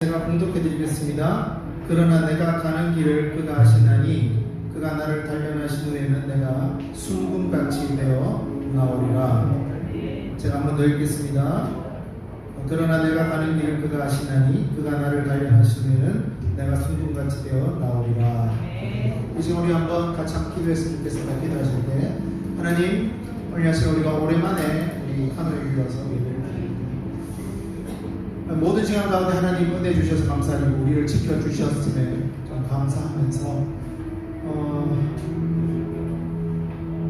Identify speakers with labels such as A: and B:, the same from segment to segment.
A: 제가 공독해 드리겠습니다. 그러나 내가 가는 길을 그가 아시나니 그가 나를 단련하신 후에는 내가 순금같이 되어 나오리라. 제가 한번 더 읽겠습니다. 그러나 내가 가는 길을 그가 아시나니 그가 나를 단련하신 후에는 내가 순금같이 되어 나오리라. 이제 우리 한번 같이 기도했으면 좋겠습니다. 기도하실 때 하나님, 오늘 아침 우리가 오랜만에 우리 하늘에 위해서 모든 시간 가운데 하나님 은혜 주셔서 감사드리고 우리를 지켜주셨음에 참 감사하면서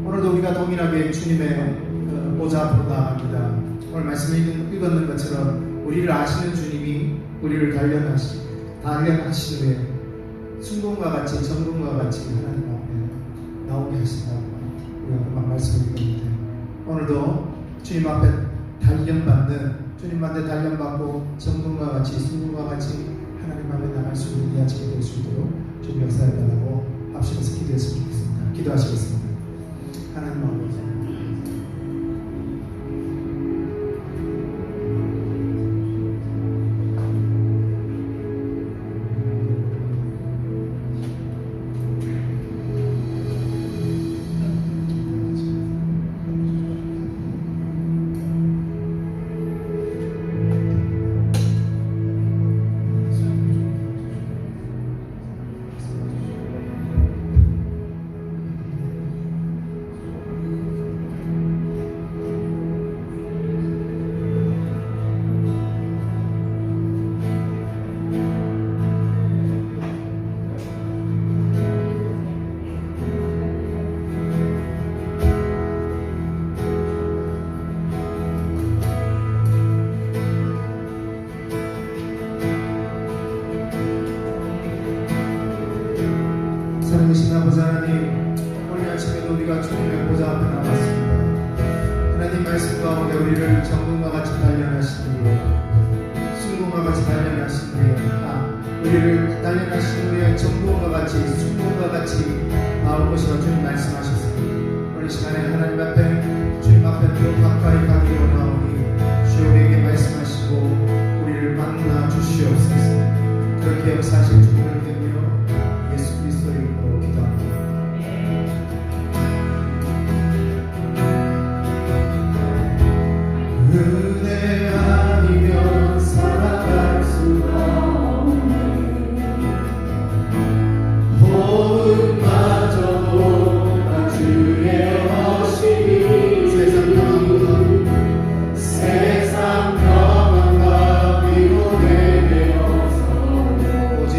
A: 오늘도 우리가 동일하게 주님의 보좌 앞으로 나아갑니다. 오늘 말씀을 읽었는 것처럼 우리를 아시는 주님이 우리를 단련하신 후에 순금과 같이 정금과 같이 하나님 앞에 나오게 하신다고 우리가 금방 말씀을 읽었는데, 오늘도 주님 앞에 주님한테 단련받고 정금과 같이 순금과 같이 하나님 앞에 나갈 수 있는 이 아침이 될 수 있도록 좀 역사해달라고 합심해서 기도했으면 좋겠습니다. 기도하시겠습니다. 하나님 아버지, 사랑하신 아버지 하나님, 오늘 아침에도 우리가 주님의 보좌 앞에 나왔습니다. 하나님 말씀 가운데 우리를 정금과 같이 단련하신 후에 순금과 같이 단련하신 후에 우리를 단련하신 후에 정금과 같이 순금과 같이 나올 것이라 주님 말씀하셨습니다. 오늘 시간에 하나님 앞에 주님 앞에 더 가까이 가기 원하오니 주여 우리에게 말씀하시고 우리를 만나 주시옵소서. 그렇게 역사하실 주님을 믿으며 예수 그리스도의 이름으로 기도합니다. 은혜 아니면 살아갈 수가 없네. 호흡마저도 다 주의 허시니 세상 평안과 위로 되어서 오직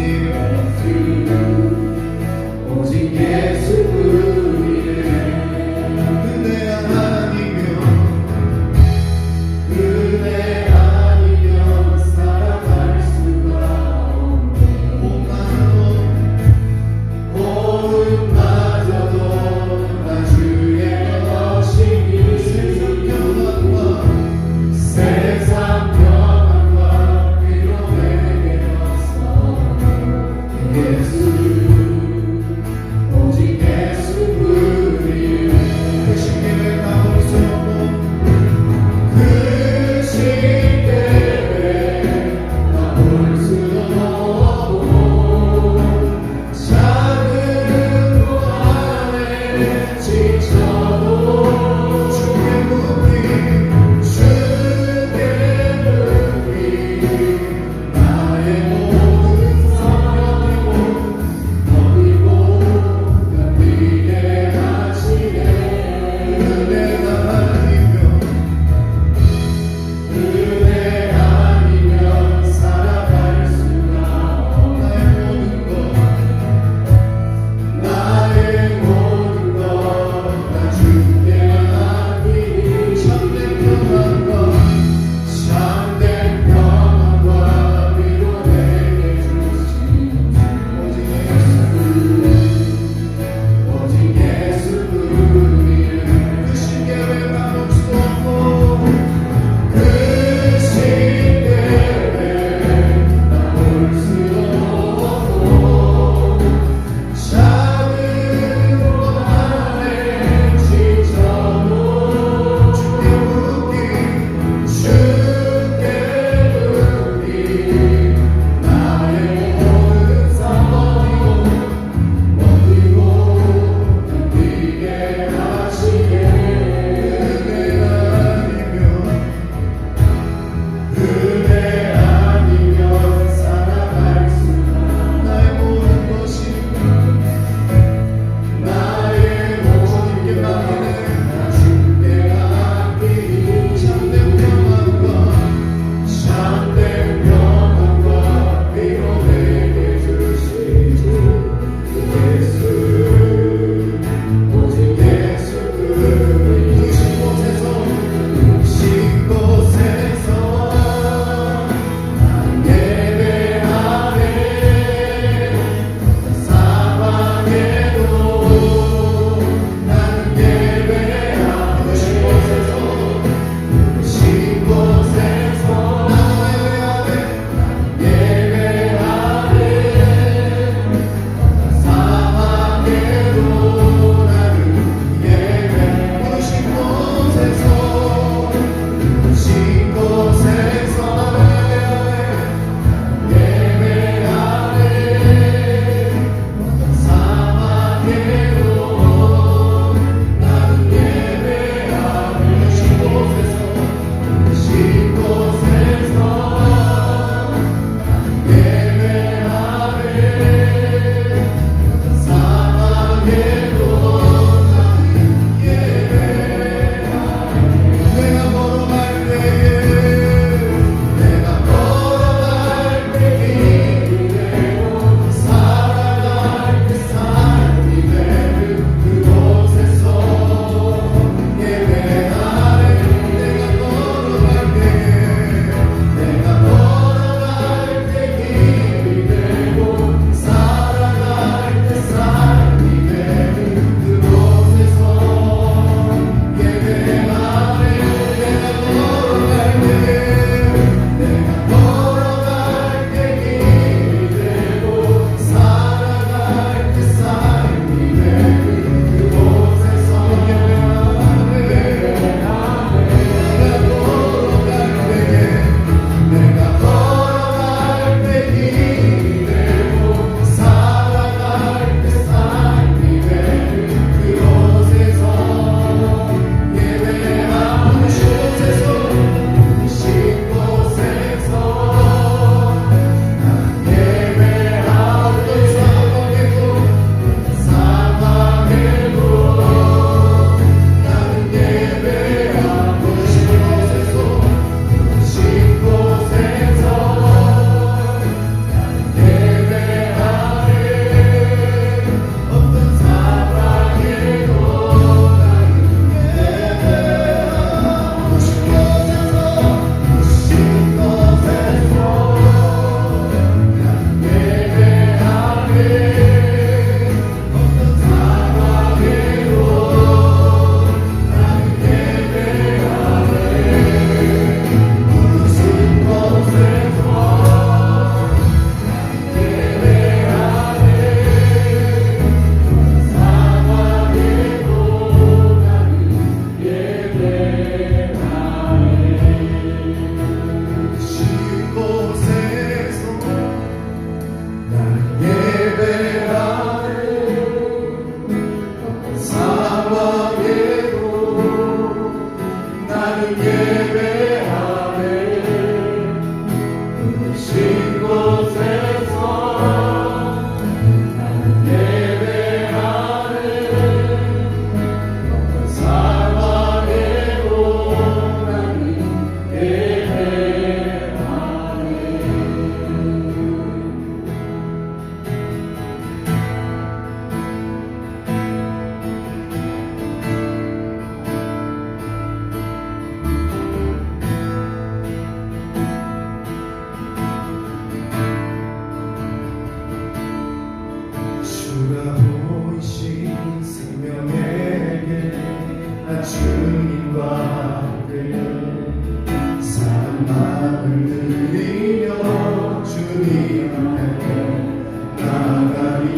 A: 나가리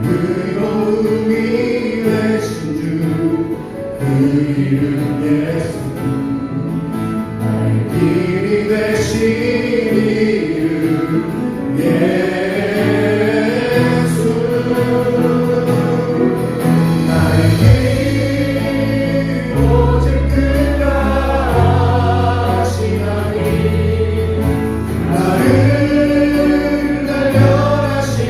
A: 의로움이 되신 주 그 이름 예수 나의 길이 되신 이름 예수 나의 길 오직 그가시나니 나를 단련하신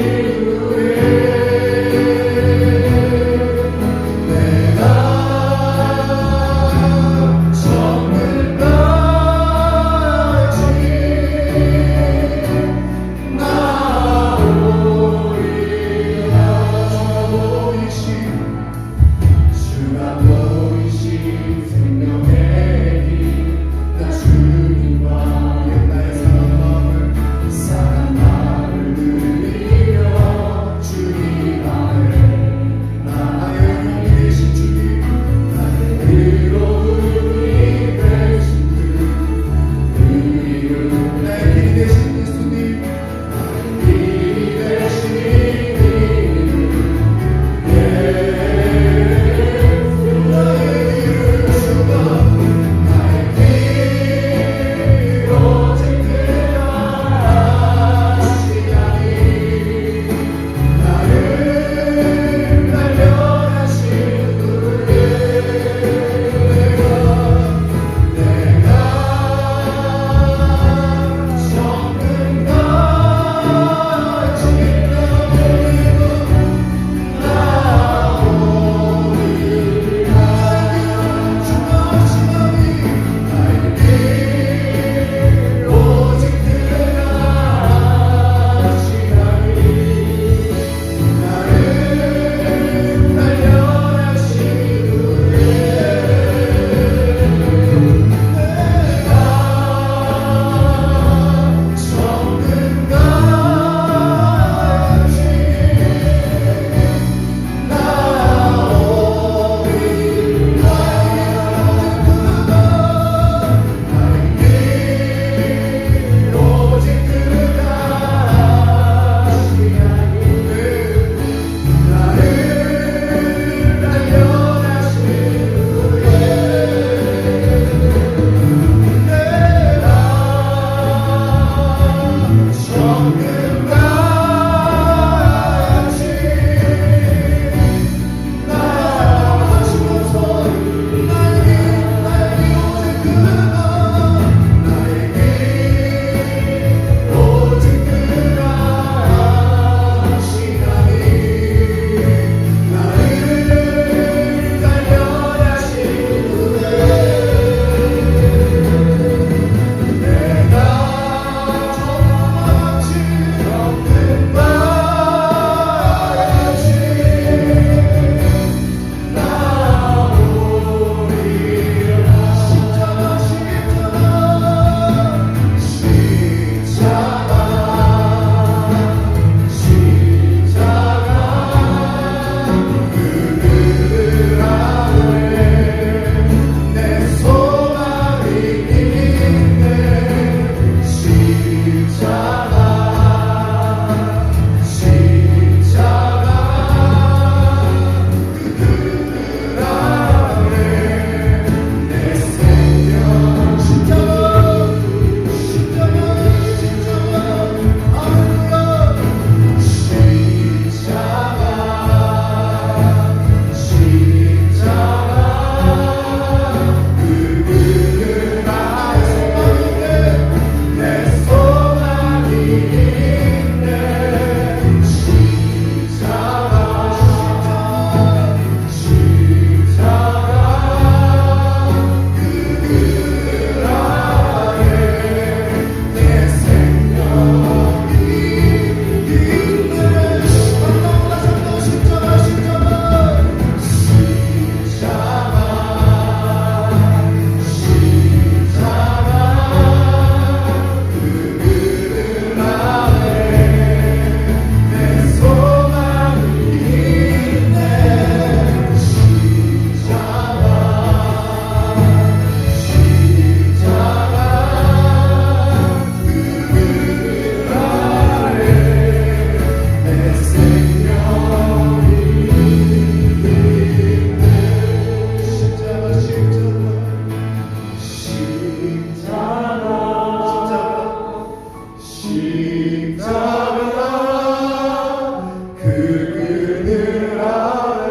A: 그 그늘 아래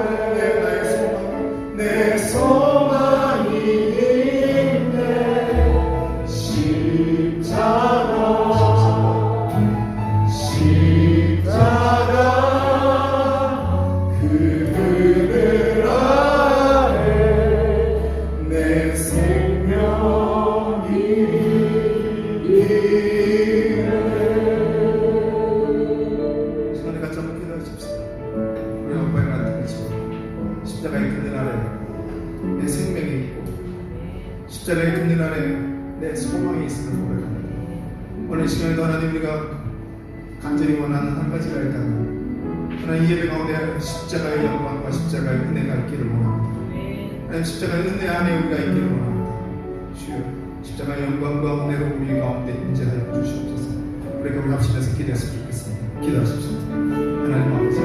A: 내 소망이 있네. 십자가 그 그늘 아래 내 생명이 손을 같이 한번 기도해 줍시다. 우리 아빠의 같은 십자가의 그늘 아래 내 생명이 있고 십자가의 그늘 아래 내 소망이 있음을 고백합니다. 오늘 시간에도 하나님 우리가 간절히 원하는 한 가지가 있다면 하나님 이 예배 가운데 십자가의 영광과 십자가의 은혜가 있기를 원합니다. 하나님 십자가의 은혜 안에 우리가 있기를 원합니다. 주여 십자가의 영광과 은혜로 우리 가운데 임재하여 주시옵소서. 우리가 우리 합심해서 기도했으면 좋겠습니다. 기도하십시오. 하나님 아버지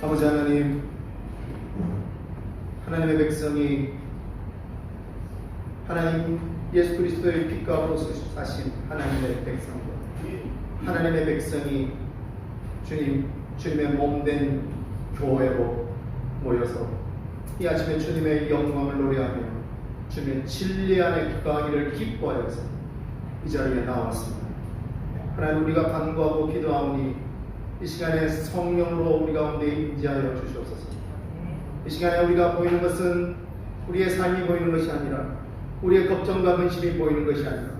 A: 아버지 하나님, 하나님의 백성이 하나님 예수 그리스도의 빛과 으로서 사신 하나님의 백성들, 하나님의 백성이 주님의 몸된 교회로 모여서 이 아침에 주님의 영광을 노래하며 주님의 진리 안에 거하기를 기뻐하여서 이 자리에 나왔습니다. 하나님 우리가 간구하고 기도하오니 이 시간에 성령으로 우리 가운데 임재하여 주시옵소서. 이 시간에 우리가 보이는 것은 우리의 삶이 보이는 것이 아니라 우리의 걱정과 근심이 보이는 것이 아니라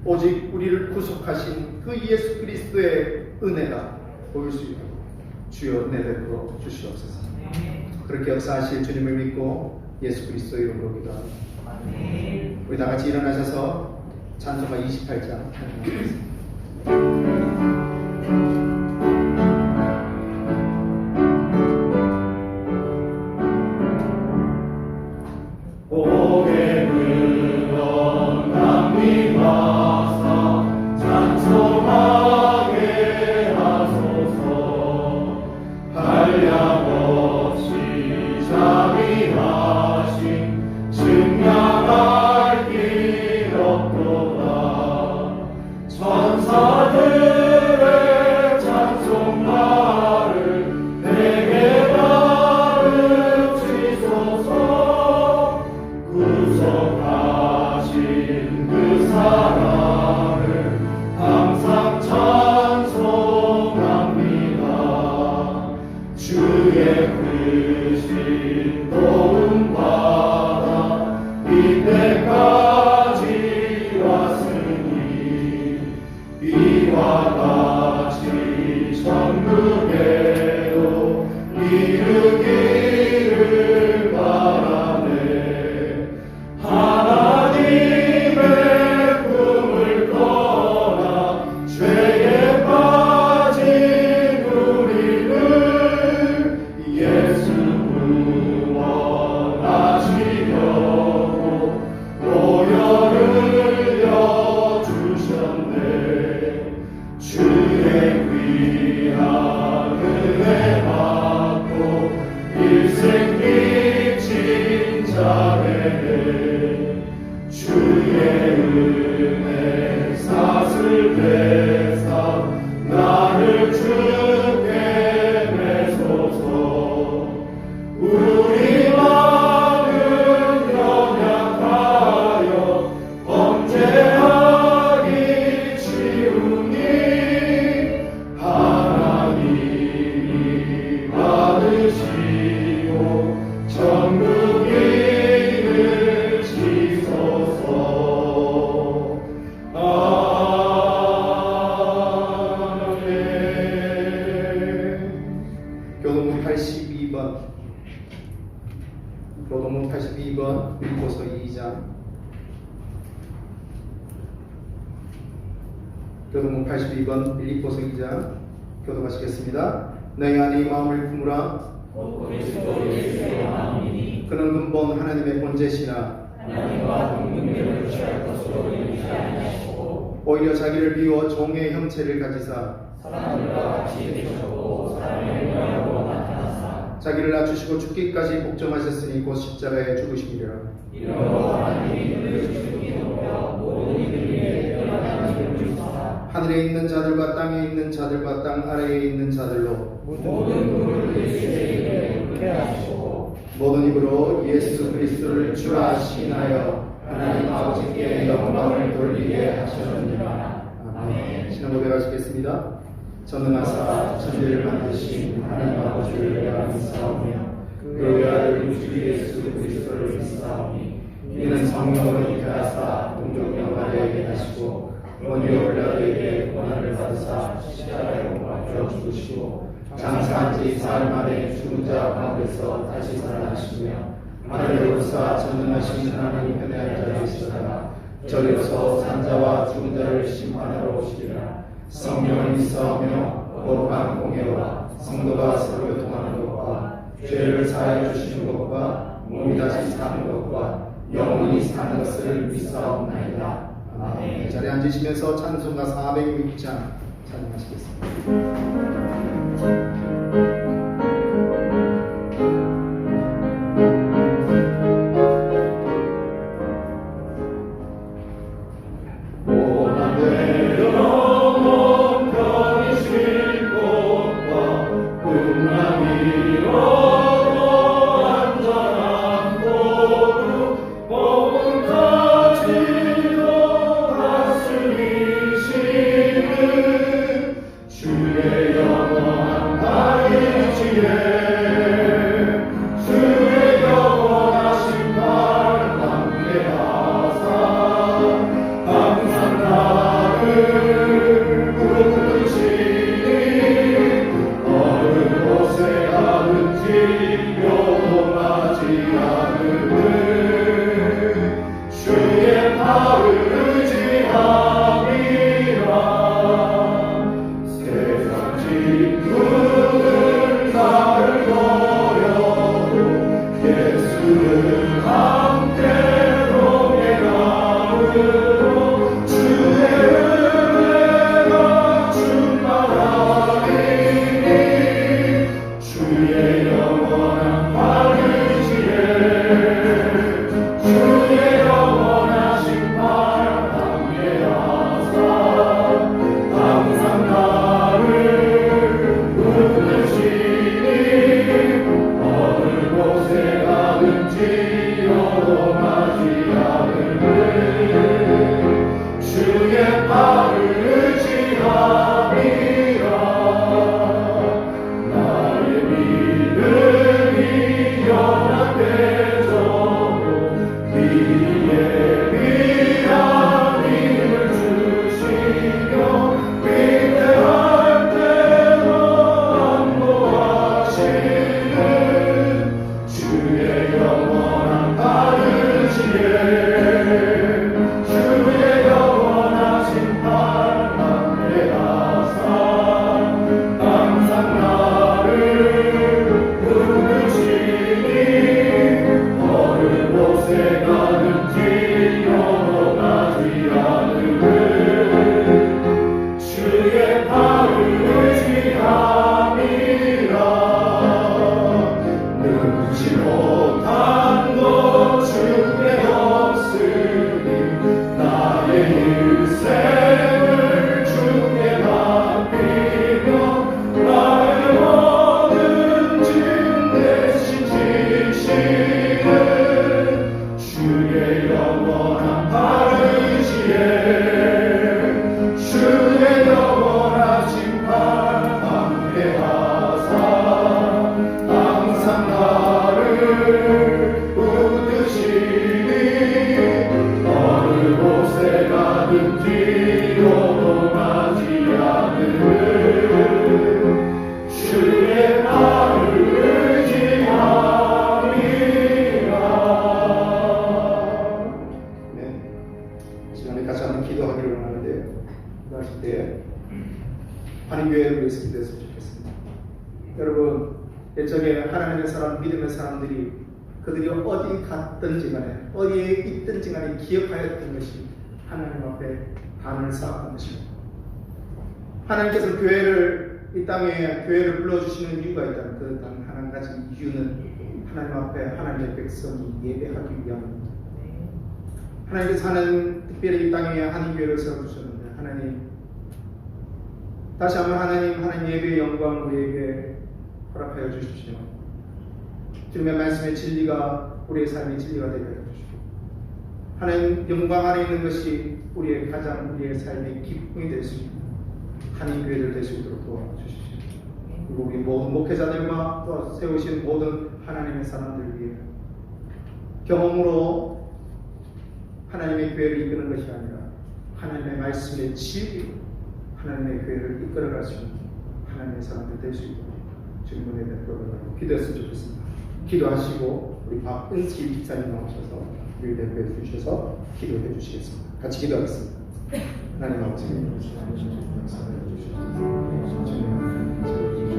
A: 오직 우리를 구속하신 그 예수 그리스도의 은혜가 보일 수 있도록 주여 은혜 베풀어 주시옵소서. 그렇게 역사하실 주님을 믿고 예수 그리스도 이름으로 기도합니다. 우리 다 같이 일어나셔서 찬송가 28장 찬송하겠습니다.
B: 주의 크신 도움
A: 교동문 82번 빌립보서 2장, 교동문 82번 빌립보서 2장 교독하시겠습니다. 너희 안에 이 마음을 품으라.
B: 그리스도 예수의 마음이니
A: 그는 근본 하나님의 본체시나
B: 하나님과 동등됨을 취할 것으로 여기지 아니하시고
A: 오히려 자기를 비워 종의 형체를 가지사
B: 사람들과 같이 되셨고 사람의 모양으로 나타나사
A: 자기를 낮추시고 죽기까지 복종하셨으니 곧 십자가에 죽으심이라.
B: 이러므로 하나님이 그를 지극히 높여 모든 이들 위에 뛰어난 이름을 주사
A: 하늘에 있는 자들과 땅에 있는 자들과 땅 아래에 있는 자들로
B: 모든 누구를 예수의 이름에 부르게 하시고
A: 모든 입으로 예수 그리스도를 주라 시인하여 하나님 아버지께 영광을 돌리게 하셨느니라. 아멘. 신앙 고백하시겠습니다. 전능하사 천지를 만드신 하나님 아버지를 내가 믿사오며 그 외아들 우주 예수 그리스도를 믿사오니 이는 성령으로 잉태하사 동정녀 마리아에게 하시고 원효 빌라도에게 고난을 받으사 십자가에 못 박혀 죽으시고 장사한 지 사흘 만에 죽은 자 가운데서 다시 살아나시며 하늘에 오르사 전능하신 하나님 편에 앉아 계시다가 저리로서 산자와 죽은 자를 심판하러 오시리라. 성령을 믿사오며 거룩한 공예와 성도가 서로 교통하는 것과 죄를 사하여 주시는 것과 몸이 다시 사는 것과 영원히 사는 것을 믿사옵나이다. 아멘. 자리에 앉으시면서 찬송가 406장 찬양하시겠습니다. 주의 영원한 한인교회를 위해서 기도했으면 좋겠습니다. 여러분, 일적에 하나님의 사람, 믿음의 사람들이 그들이 어디 갔든지 간에 어디에 있든지 간에 기억하였던 것이 하나님 앞에 반을 쌓았던 것입니다. 하나님께서 교회를 이 땅에 교회를 불러주시는 이유가 있다면 그 단 한 가지 이유는 하나님 앞에 하나님의 백성이 예배하기 위함입니다. 하나님께서 특별히 이 땅에 한인교회를 세워주셨는데 하나님 다시 한번 하나님 예배의 영광 우리에게 허락하여 주십시오. 주님의 말씀의 진리가 우리의 삶의 진리가 되게 하여 주십시오. 하나님 영광 안에 있는 것이 우리의 삶의 기쁨이 될 수 있는 한인교회를 될 수 있도록 도와주십시오. 그리고 우리 모든 목회자들과 또 세우신 모든 하나님의 사람들 위해 경험으로 하나님의 교회를 이끄는 것이 아니라 하나님의 말씀의 진리로 하나님의 교회를 이끌어갈 수 있는 하나님의 사람들 될 수 있도록 주님 은혜 베풀어 기도했으면 좋겠습니다. 기도하시고 우리 박은지 집사님 나오셔서 우리 대표해 주셔서 기도해 주시겠습니다. 같이 기도하겠습니다. 하나님 아버지 감사해 주시옵소서. 주님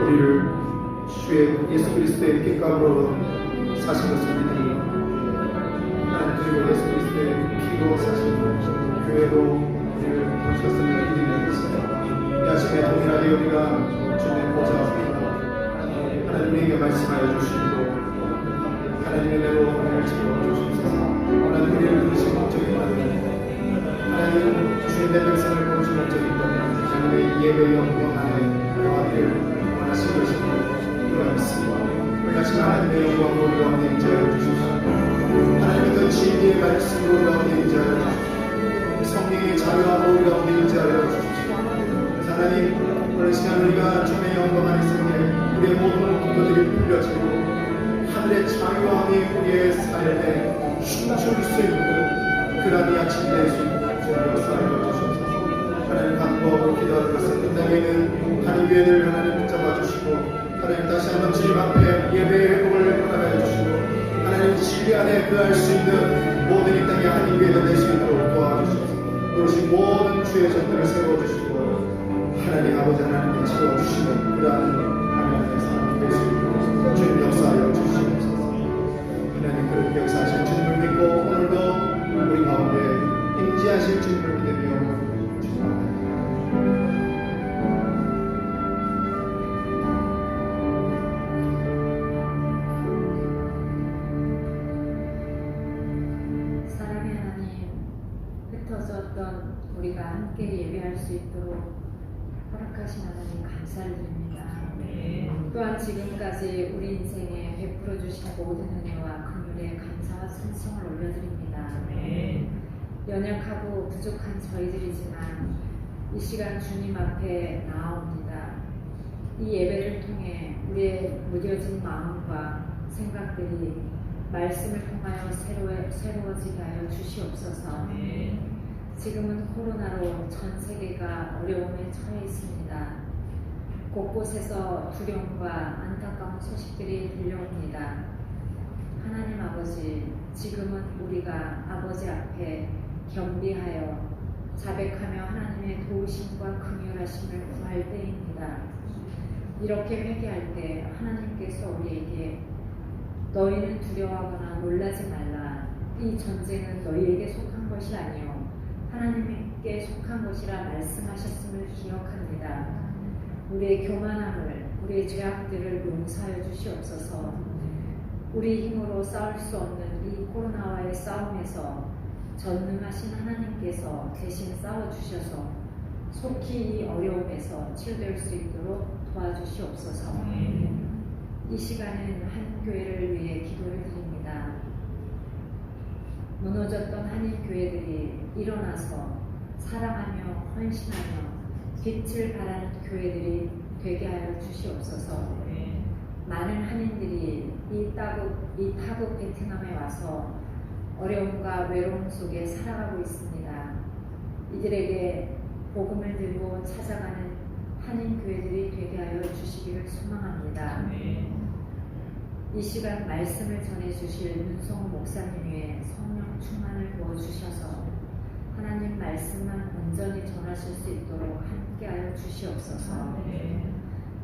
A: 우리를 주의 예수 그리스도의 빛감으로 사신 것을 믿으니 하나님 그리고 예수 그리스도의 피로 사신 교회로 우리를 부르셨음을 믿으며 있습니다. 이 아침에 동일하게 우리가 주님의 보좌 앞에 하나님 우리에게 말씀하여 주시고 하나님의 은혜로 우리를 지켜주시옵소서. 하나님 우리를 부르신 목적이 있다면 하나님 주님의 백성을 부르신 목적이 있다면 하나님의 예배 영광 안에 거하기를 원하신 것이고 우리 아침 하나님의 영광 우리 가운데 임재하여 주십시오. 하나님의 그 진리의 말씀으로 우리 가운데 임재하여 주십시오. 성령의 자유함으로 우리 가운데 임재하여 주십시오. 하나님 오늘 시간 우리가 주님의 영광 안에 있을 우리의 모든 기도들이 풀려지고 하늘의 자유함이 우리의 삶에 춤출 수 있는 그런 이 아침 될 수 있는 주님의 역사를 주옵소서. 하나님 간구하고 기도하는 것은 이 땅에는 한인교회를 하나님 붙잡아 주시고 하나님 다시 한번 주님 앞에 예배의 회복을 허락하여 주시고 하나님 진리 안에 거할 수 있는 모든 이 땅의 한인교회가 될 수 있도록 도와주시옵소서. 그러신 모든 주의 전들을 세워주시고 하나님 아버지 하나님께 채워주시는 그러한 하나님의 삶이 될 수 있도록 주님 역사하여 주시옵소서. 하나님 그렇게 역사하실 주님을 믿고 오늘도 우리 가운데 임재하실 주님을 믿으며
C: 흩어졌던 우리가 함께 예배할 수 있도록 허락하신 하나님 감사를 드립니다. 또한 지금까지 우리 인생에 베풀어 주신 모든 은혜와 긍휼에 감사와 찬송을 올려드립니다. 연약하고 부족한 저희들이지만 이 시간 주님 앞에 나아옵니다. 이 예배를 통해 우리의 무뎌진 마음과 생각들이 말씀을 통하여 새로워지게 하여 주시옵소서. 지금은 코로나로 전 세계가 어려움에 처해 있습니다. 곳곳에서 두려움과 안타까운 소식들이 들려옵니다. 하나님 아버지, 지금은 우리가 아버지 앞에 겸비하여 자백하며 하나님의 도우심과 긍휼하심을 구할 때입니다. 이렇게 회개할 때 하나님께서 우리에게 너희는 두려워하거나 놀라지 말라. 이 전쟁은 너희에게 속한 것이 아니요 하나님께 속한 것이라 말씀하셨음을 기억합니다. 우리의 교만함을, 우리의 죄악들을 용서하여 주시옵소서. 우리 힘으로 싸울 수 없는 이 코로나와의 싸움에서 전능하신 하나님께서 대신 싸워주셔서 속히 이 어려움에서 치유될 수 있도록 도와주시옵소서. 이 시간은 한 교회를 위해 기도를 드립니다. 무너졌던 한인 교회들이 일어나서 사랑하며 헌신하며 빛을 발하는 교회들이 되게 하여 주시옵소서. 많은 한인들이 이 타국 베트남에 와서 어려움과 외로움 속에 살아가고 있습니다. 이들에게 복음을 들고 찾아가는 한인교회들이 되게 하여 주시기를 소망합니다. 이 시간 말씀을 전해주실 윤성호 목사님 위해 성령 충만을 부어주셔서 하나님 말씀만 온전히 전하실 수 있도록 함께하여 주시옵소서.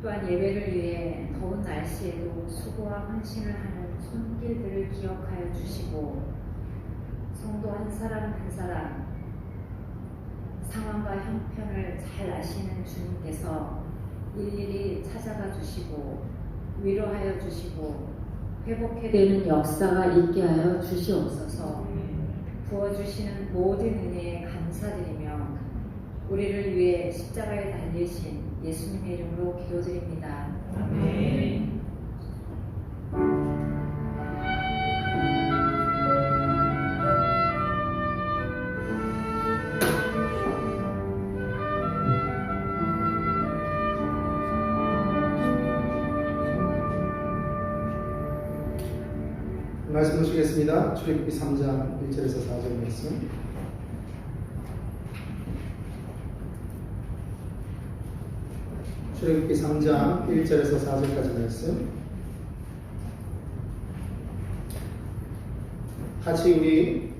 C: 또한 예배를 위해 더운 날씨에도 수고와 헌신을 하는 손길들을 기억하여 주시고 성도 한 사람 한 사람 상황과 형편을 잘 아시는 주님께서 일일이 찾아가 주시고 위로하여 주시고 회복해내는 역사가 있게 하여 주시옵소서. 부어주시는 모든 은혜에 감사드리며 우리를 위해 십자가에 달리신 예수님의 이름으로 기도드립니다. 아멘.
A: 말씀 보시겠습니다. 출애굽기 3장 1절에서 4절 말씀. 출애굽기 3장 1절에서 4절까지 말씀. 같이 우리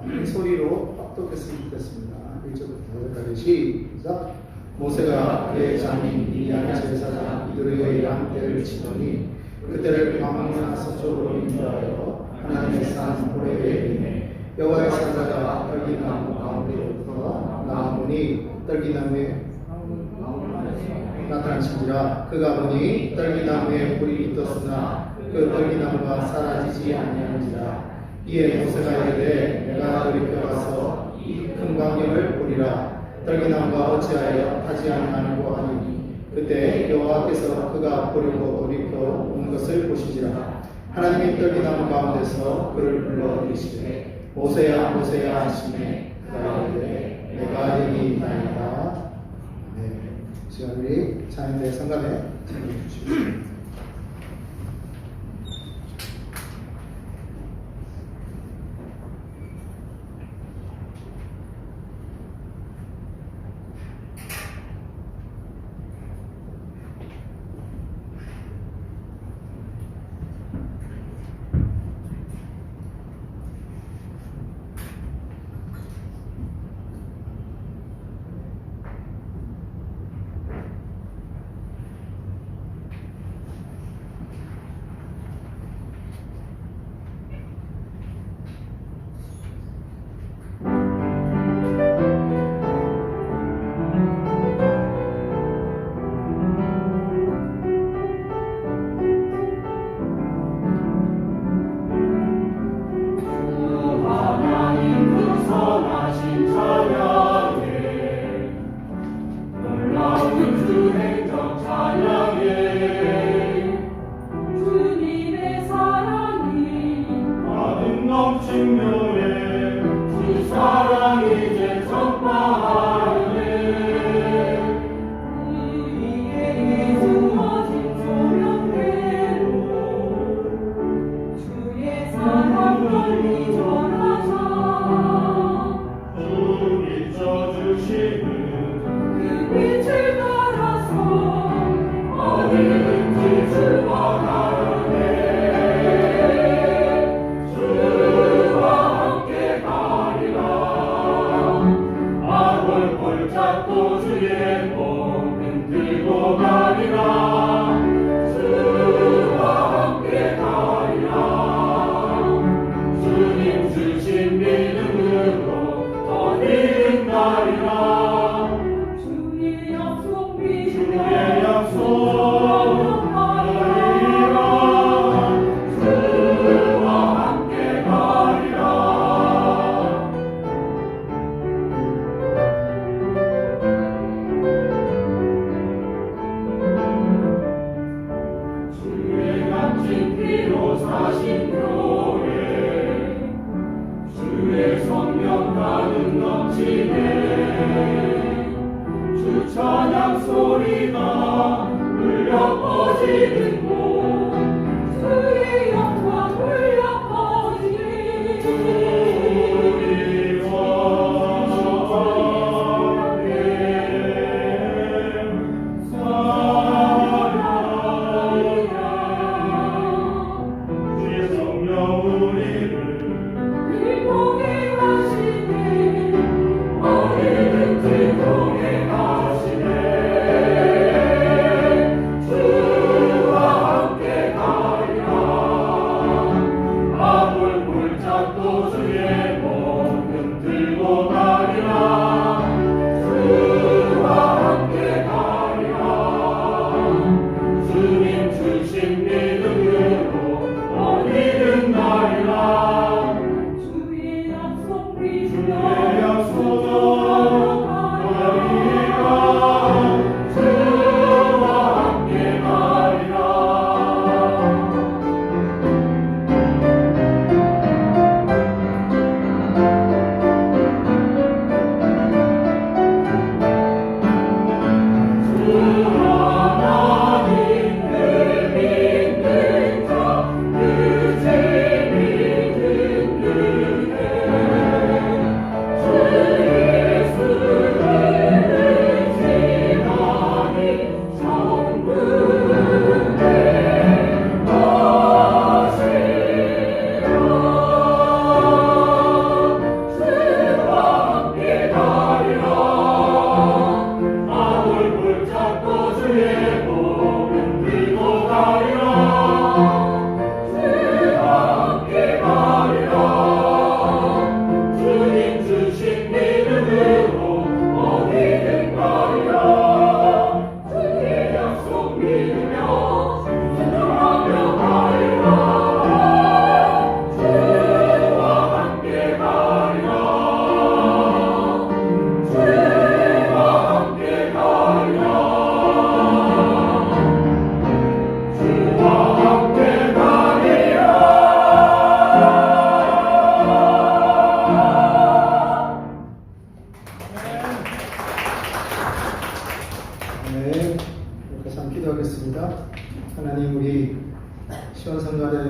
A: 한 소리로 합독했으면 좋겠습니다. 1절부터 4절까지 시작. 모세가 그의 장인 미디안 제사장 이드로의 양떼를 치더니 그때를 광야 서쪽으로 인도하여 하나님의 산 호렙에 이르매 여호와의 사자가 떨기나무 가운데로부터 나아오니 떨기나무에 나타나신지라. 그가 보니 떨기나무에 불이 떴으나 그 떨기나무가 사라지지 아니하는지라. 이에 모세가 이르되 내가 돌이켜가서 이 큰 광야를 보리라. 떨기나무가 어찌하여 타지 아니하는고 하니 그때 여호와께서 그가 보려고 돌이켜 온 것을 보시지라. 하나님이 떨기나무 가운데서 그를 불러 이르시되 모세야 모세야 하시매 그가 이르되 내가 여기 있나이다. 네, 시간 우리 자연대 성감에 참여해 주십시오.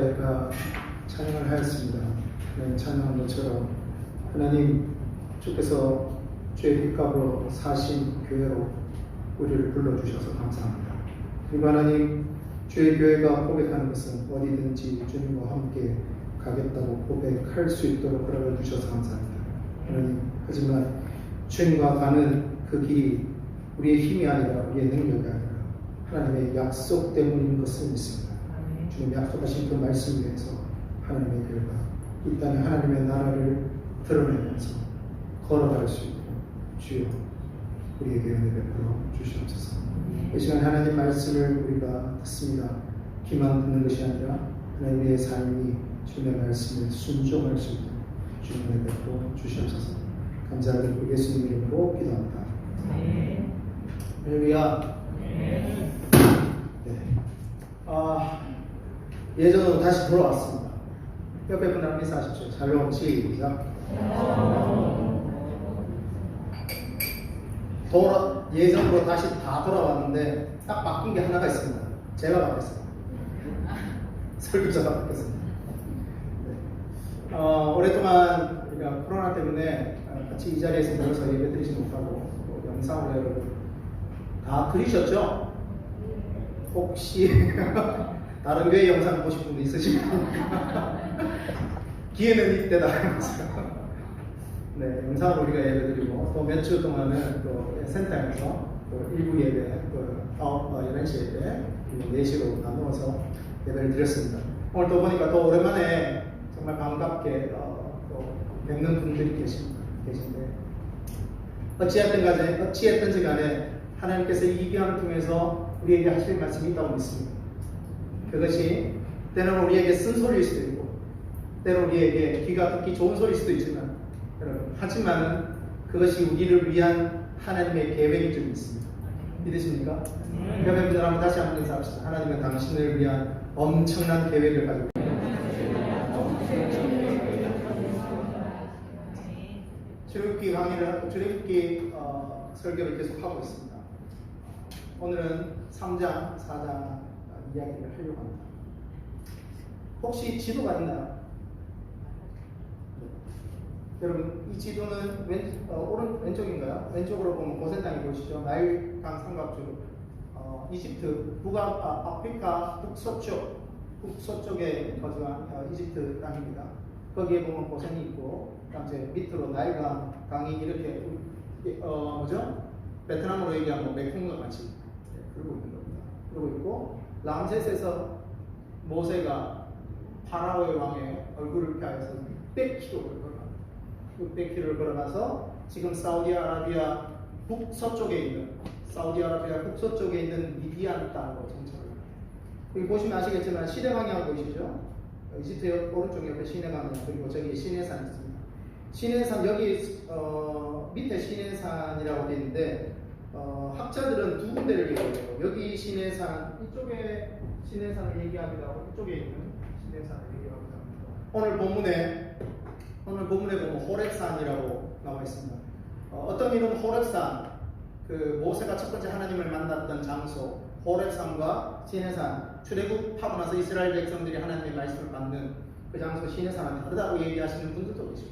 A: 저희가 찬양을 하였습니다. 하나님 찬양한 것처럼 하나님 주께서 죄의 빚값으로 사신 교회로 우리를 불러주셔서 감사합니다. 그리고 하나님 주의 교회가 고백하는 것은 어디든지 주님과 함께 가겠다고 고백할 수 있도록 허락을 주셔서 감사합니다. 하나님, 하지만 주님과 가는 그 길이 우리의 힘이 아니라 우리의 능력이 아니라 하나님의 약속 때문인 것을 믿습니다. 주님 약속하신 그 말씀 위에서 하나님의 교회가 이 땅에 하나님의 나라를 드러내면서 걸어갈 수 있고 주여 우리에게 은혜 베풀어 주시옵소서. 이 시간 하나님 말씀을 우리가 듣습니다. 귀만 듣는 것이 아니라 하나님의 삶이 주님의 말씀에 순종할 수 있도록 주님 은혜 베풀어 주시옵소서. 감사하게 예수님 이름으로 기도합니다. 할렐루야. 네. 예전으로 다시 돌아왔습니다. 옆에 분들랑 인사하십시오. 샬롬. 시작. 예전으로 다시 다 돌아왔는데 딱 바뀐 게 하나가 있습니다. 제가 바뀌었습니다. 설교자가 바뀌었습니다. 네. 오랫동안 우리가 코로나 때문에 같이 이 자리에서 모여서 예배 드리지 못하고 영상으로 다 들으셨죠? 혹시 다른 교회 영상 보실 분 있으시면 기회는 이때다. 네, 영상으로 우리가 예배드리고 또 몇 주 동안은 또 센터에서 또 일부 예배, 또 11시 예배, 4시로 나누어서 예배를 드렸습니다. 오늘 또 보니까 또 오랜만에 정말 반갑게 또 뵙는 분들이 계신데 어찌했든지 간에 하나님께서 이 기간을 통해서 우리에게 하실 말씀이 있다고 믿습니다. 그것이 때로는 우리에게 쓴소리일 수도 있고 때로는 우리에게 귀가 듣기 좋은 소리일 수도 있지만 하지만은 그것이 우리를 위한 하나님의 계획인 줄 믿습니다. 믿으십니까? 여러분들 한번 다시 한번 인사합시다. 하나님은 당신을 위한 엄청난 계획을 가지고 출애굽기 설교를 계속 하고 있습니다. 오늘은 3장, 4장 이야기를 하려고 합니다. 혹시 지도가 있나요? 여러분, 이 지도는 왼쪽인가요? 왼쪽으로 보면 고센 땅이 보이시죠? 나일강 삼각주, 이집트, 아프리카 북서쪽에 거주한 이집트 땅입니다. 거기에 보면 고센이 있고, 그다음 밑으로 나일강이 이렇게 베트남으로 얘기하면 메콩과 같이 그러고 있는 겁니다. 그러고 있고, 람세스에서 모세가 파라오의 왕의 얼굴을 피하여서 600km를 걸어갑니다. 600km를 걸어가서 지금 사우디아라비아 북서쪽에 있는 미디안 땅으로 정착을 합니다. 여기 보시면 아시겠지만 시내 방향 보이시죠? 이집트 오른쪽 옆에 시내 방향, 그리고 저기 시내산 있습니다. 시내산 여기 밑에 시내산이라고 되어 있는데 학자들은 두 군데를 얘기해요. 여기 시내산, 이쪽에 시내산을 얘기합니다. 이쪽에 있는 시내산을 얘기합니다. 오늘 본문에 보면 호렙산이라고 나와 있습니다. 어떤 이는 호렙산, 그 모세가 첫 번째 하나님을 만났던 장소, 호렙산과 시내산, 출애굽하고 나서 이스라엘 백성들이 하나님의 말씀을 받는 그 장소 시내산은 다르다고 얘기하시는 분들도 계시고,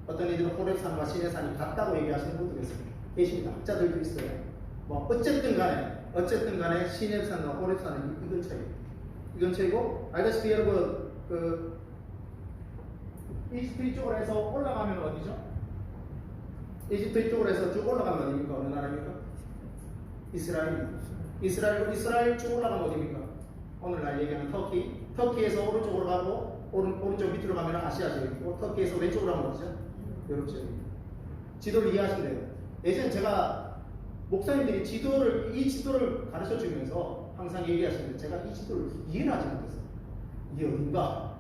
A: 어떤 이들은 호렙산과 시내산이 같다고 얘기하시는 분도 계십니다. 학자들도 있어요. 어쨌든 간에 시내산과 호렙산은 이 근처이고, 알다시피 여러분 이집트 이쪽으로 해서 올라가면 어디죠? 이집트 이쪽으로 해서 쭉 올라가면 어디입니까? 어느 나라입니까? 이스라엘 쭉 올라가면 어디입니까? 오늘날 얘기하는 터키에서 오른쪽으로 가고 오른쪽 밑으로 가면 아시아죠. 터키에서 왼쪽으로 가면 어디죠? 유럽 지역입니다. 지도를 이해하시면 돼요. 예전에 제가 목사님들이 이 지도를 가르쳐 주면서 항상 얘기하시는데 제가 이 지도를 이해를 하지 못했어요. 이게 어딘가?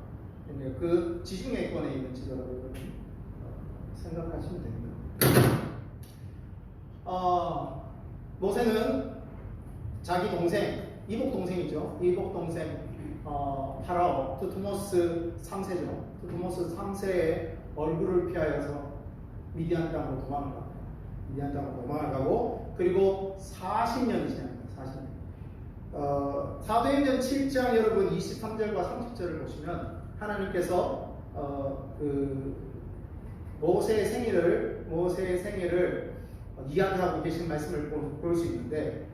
A: 그 지중해권에 있는 지도라고 생각하시면 됩니다. 모세는 자기 동생, 이복 동생이죠. 파라오 투트모스 3세죠. 투트모스 3세의 얼굴을 피하여서 미디안 땅으로 도망을 가고, 그리고 40년이 지납니다. 40년. 사도행전 7장 여러분 23절과 30절을 보시면 하나님께서 그 모세의 생애를 이야기하고 계신 말씀을 볼 수 있는데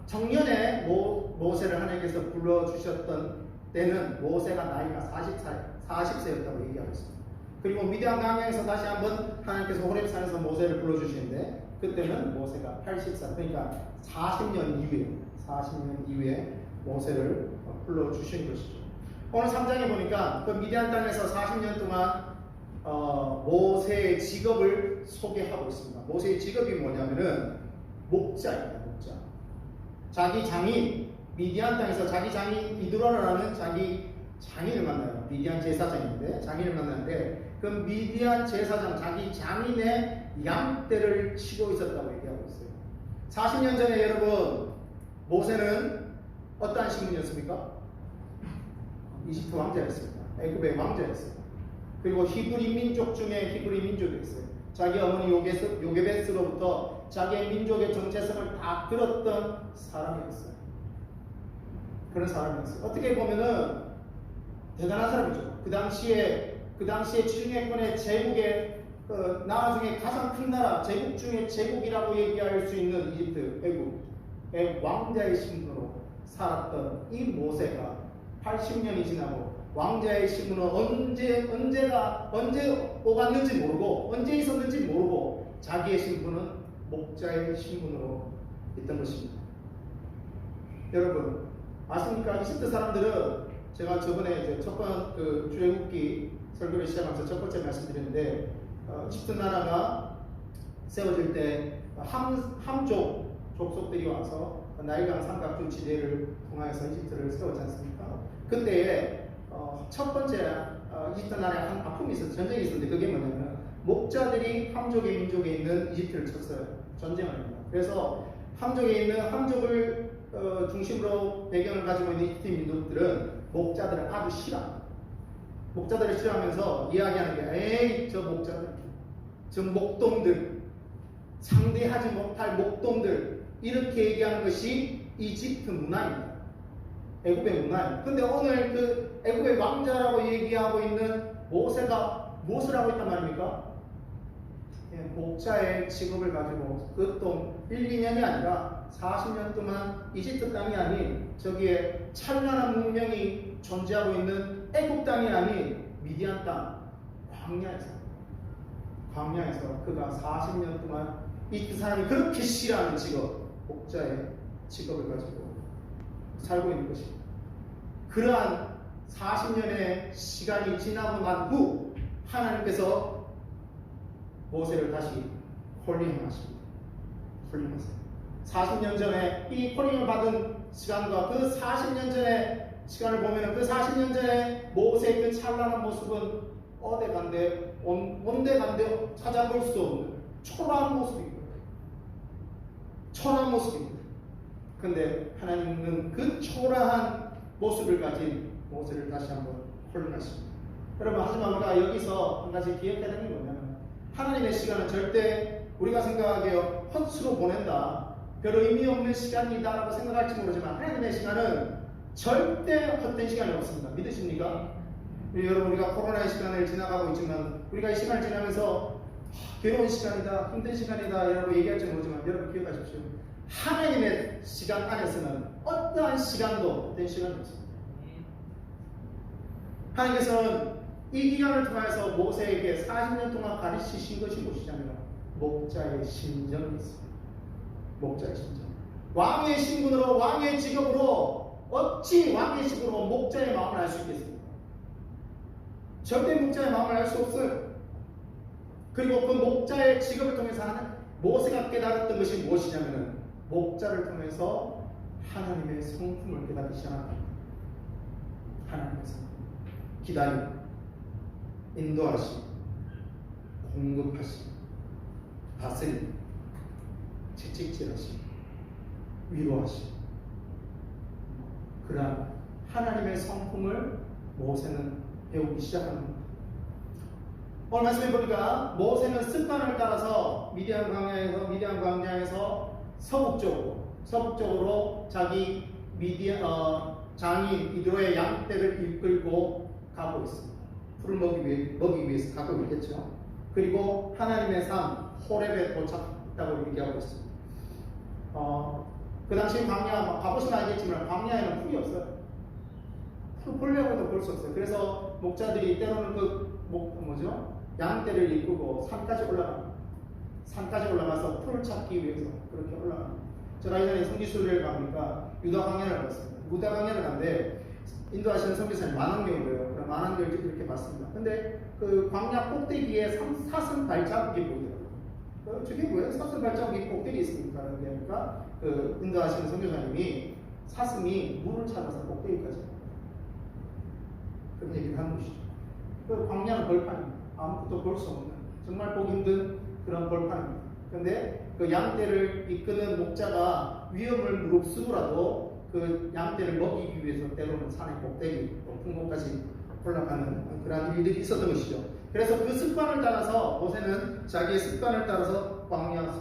A: 청년에 모세를 하나님께서 불러주셨던 때는 모세가 나이가 40세였다고 얘기하고 있습니다. 그리고 미디안 강양에서 다시 한번 하나님께서 호렙산에서 모세를 불러주시는데 그때는 모세가 80살, 그러니까 40년 이후에 모세를 불러주신 것이죠. 오늘 3장에 보니까 그 미디안 땅에서 40년 동안 모세의 직업을 소개하고 있습니다. 모세의 직업이 뭐냐면은 목자입니다. 목자. 자기 장인, 미디안 땅에서 자기 장인 이드로라는 자기 장인을 만나요. 미디안 제사장인데 장인을 만나는데 그 미디안 제사장 자기 장인의 양떼를 치고 있었다고 얘기하고 있어요. 40년 전에 여러분 모세는 어떠한 신분이었습니까? 이집트 왕자였습니다. 애굽의 왕자였어요. 그리고 히브리 민족 중에 히브리 민족이었어요. 자기 어머니 요게베스로부터 자기의 민족의 정체성을 다 들었던 사람이었어요. 그런 사람이었어요. 어떻게 보면은 대단한 사람이죠. 그 당시에 지중해권의 제국의 나라 중에 가장 큰 나라, 제국 중에 제국이라고 얘기할 수 있는 이집트, 애국의 왕자의 신분으로 살았던 이 모세가 80년이 지나고 왕자의 신분은 언제 오갔는지 모르고 언제 있었는지 모르고 자기의 신분은 목자의 신분으로 있던 것입니다. 여러분 아십니까? 이집트 사람들은 제가 저번에 이제 첫 번째 출애굽기 설교를 시작하면서 첫 번째 말씀드렸는데 이집트 나라가 세워질 때 함족 족속들이 와서 나일강 삼각주 지대를 통하여서 이집트를 세웠지 않습니까? 그때에 첫 번째 이집트 나라에 한 아픔이 있었어요. 전쟁이 있었는데 그게 뭐냐면 목자들이 함족의 민족에 있는 이집트를 쳤어요. 전쟁을 합니다. 그래서 함족을 중심으로 배경을 가지고 있는 이집트 민족들은 목자들을 아주 싫어합니다. 목자들을 싫어하면서 이야기하는 게 에이 저 목자들, 저 목동들, 상대하지 못할 목동들 이렇게 얘기하는 것이 이집트 문화입니다. 애굽의 문화입니다. 근데 오늘 그 애굽의 왕자라고 얘기하고 있는 모세가 무엇을 하고 있단 말입니까? 목자의 직업을 가지고 그것도 1, 2년이 아니라 40년 동안 이집트 땅이 아닌 저기에 찬란한 문명이 존재하고 있는 애굽 땅이 아닌 미디안 땅 광야에서 그가 40년 동안 이 사람이 그렇게 싫어하는 직업, 목자의 직업을 가지고 살고 있는 것입니다. 그러한 40년의 시간이 지나고 난 후 하나님께서 모세를 다시 콜링하십니다. 콜링하세요. 40년 전에 이 콜링을 받은 시간과 그 40년 전의 시간을 보면 그 40년 전에 모세의 그 찬란한 모습은 어디간데 온데간데 찾아볼 수 없는 초라한 모습입니다. 초라한 모습입니다. 근데 하나님은 그 초라한 모습을 가진 모세를 다시 한번 콜링하십니다. 여러분 하지만 우리가 여기서 한 가지 기억해야 되는 게 뭐냐면 하나님의 시간은 절대 우리가 생각하기에 헛수로 보낸다, 별 의미 없는 시간이다라고 생각할지 모르지만 하나님의 시간은 절대 헛된 시간이 없습니다. 믿으십니까? 여러분 우리가 코로나의 시간을 지나가고 있지만 우리가 이 시간을 지나면서 괴로운 시간이다, 힘든 시간이다 라고 얘기할지 모르지만 여러분 기억하십시오. 하나님의 시간 안에서는 어떠한 시간도 헛된 시간이 없습니다. 하나님께서는 이 기간을 통해서 모세에게 40년 동안 가르치신 것이 무엇이냐면 목자의 심정이 있습니다. 목자의 심정. 왕의 신분으로 왕의 직업으로 어찌 왕의 직업으로 목자의 마음을 알 수 있겠습니까? 절대 목자의 마음을 알 수 없어요. 그리고 그 목자의 직업을 통해서 모세가 깨달았던 것이 무엇이냐면 목자를 통해서 하나님의 성품을 깨닫기 시작합니다. 하나님의 성품. 기다림, 인도하심, 공급하심, 다스림, 채찍질하심, 위로하심. 그러한 하나님의 성품을 모세는 배우기 시작합니다. 오늘 말씀해 보니까 모세는 습관을 따라서 미디안 광야에서 서북쪽으로 자기
D: 장인 이도의 양떼를 이끌고 가고 있습니다. 풀을 먹기 위해서 가고 있겠죠. 그리고 하나님의 산 호렙에 도착했다고 얘기하고 있습니다. 그 당시 광야 가보시면 알겠지만 광야에는 풀이 없어요. 풀 보려고도 볼 수 없어요. 그래서 목자들이 때로는 양떼를 이끌고 산까지 올라가서 풀을 찾기 위해서 그렇게 올라갑니다. 제가 예전에 성지순례를 가보니까 유다 광야를 갔습니다. 유다 광야를 갔는데 인도하시는 선교사님 만원경을 그럼 만원경을 이렇게 봤습니다. 근데 그 광야 꼭대기에 사슴 발자국이 보이더라고요. 저게 뭐예요? 사슴 발자국이 꼭대기에 있습니까? 그러니까 그 인도하시는 선교사님이 사슴이 물을 찾아서 꼭대기까지 그런 얘기를 하는 것이죠. 그 광야는 벌판입니다. 아무것도 볼 수 없는 정말 보기 힘든 그런 벌판입니다. 그런데 그 양떼를 이끄는 목자가 위험을 무릅쓰고라도 그 양떼를 먹이기 위해서 때로는 산의 꼭대기, 높은 곳까지 올라가는 그런 일들이 있었던 것이죠. 그래서 그 습관을 따라서 모세는 자기의 습관을 따라서 광야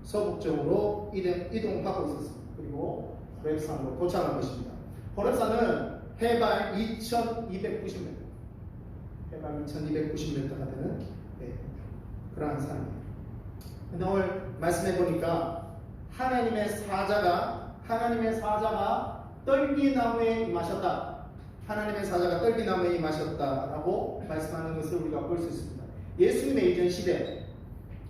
D: 서북쪽으로 이동하고 있었습니다. 그리고 호렙산으로 도착한 것입니다. 호렙산은 해발 2290m, 해발 2290m가 되는 그러한 산입니다. 근데 오늘 말씀해 보니까 하나님의 사자가 떨기나무에 임하셨다. 하나님의 사자가 떨기나무에 임하셨다라고 말씀하는 것을 우리가 볼 수 있습니다. 예수님의 이전 시대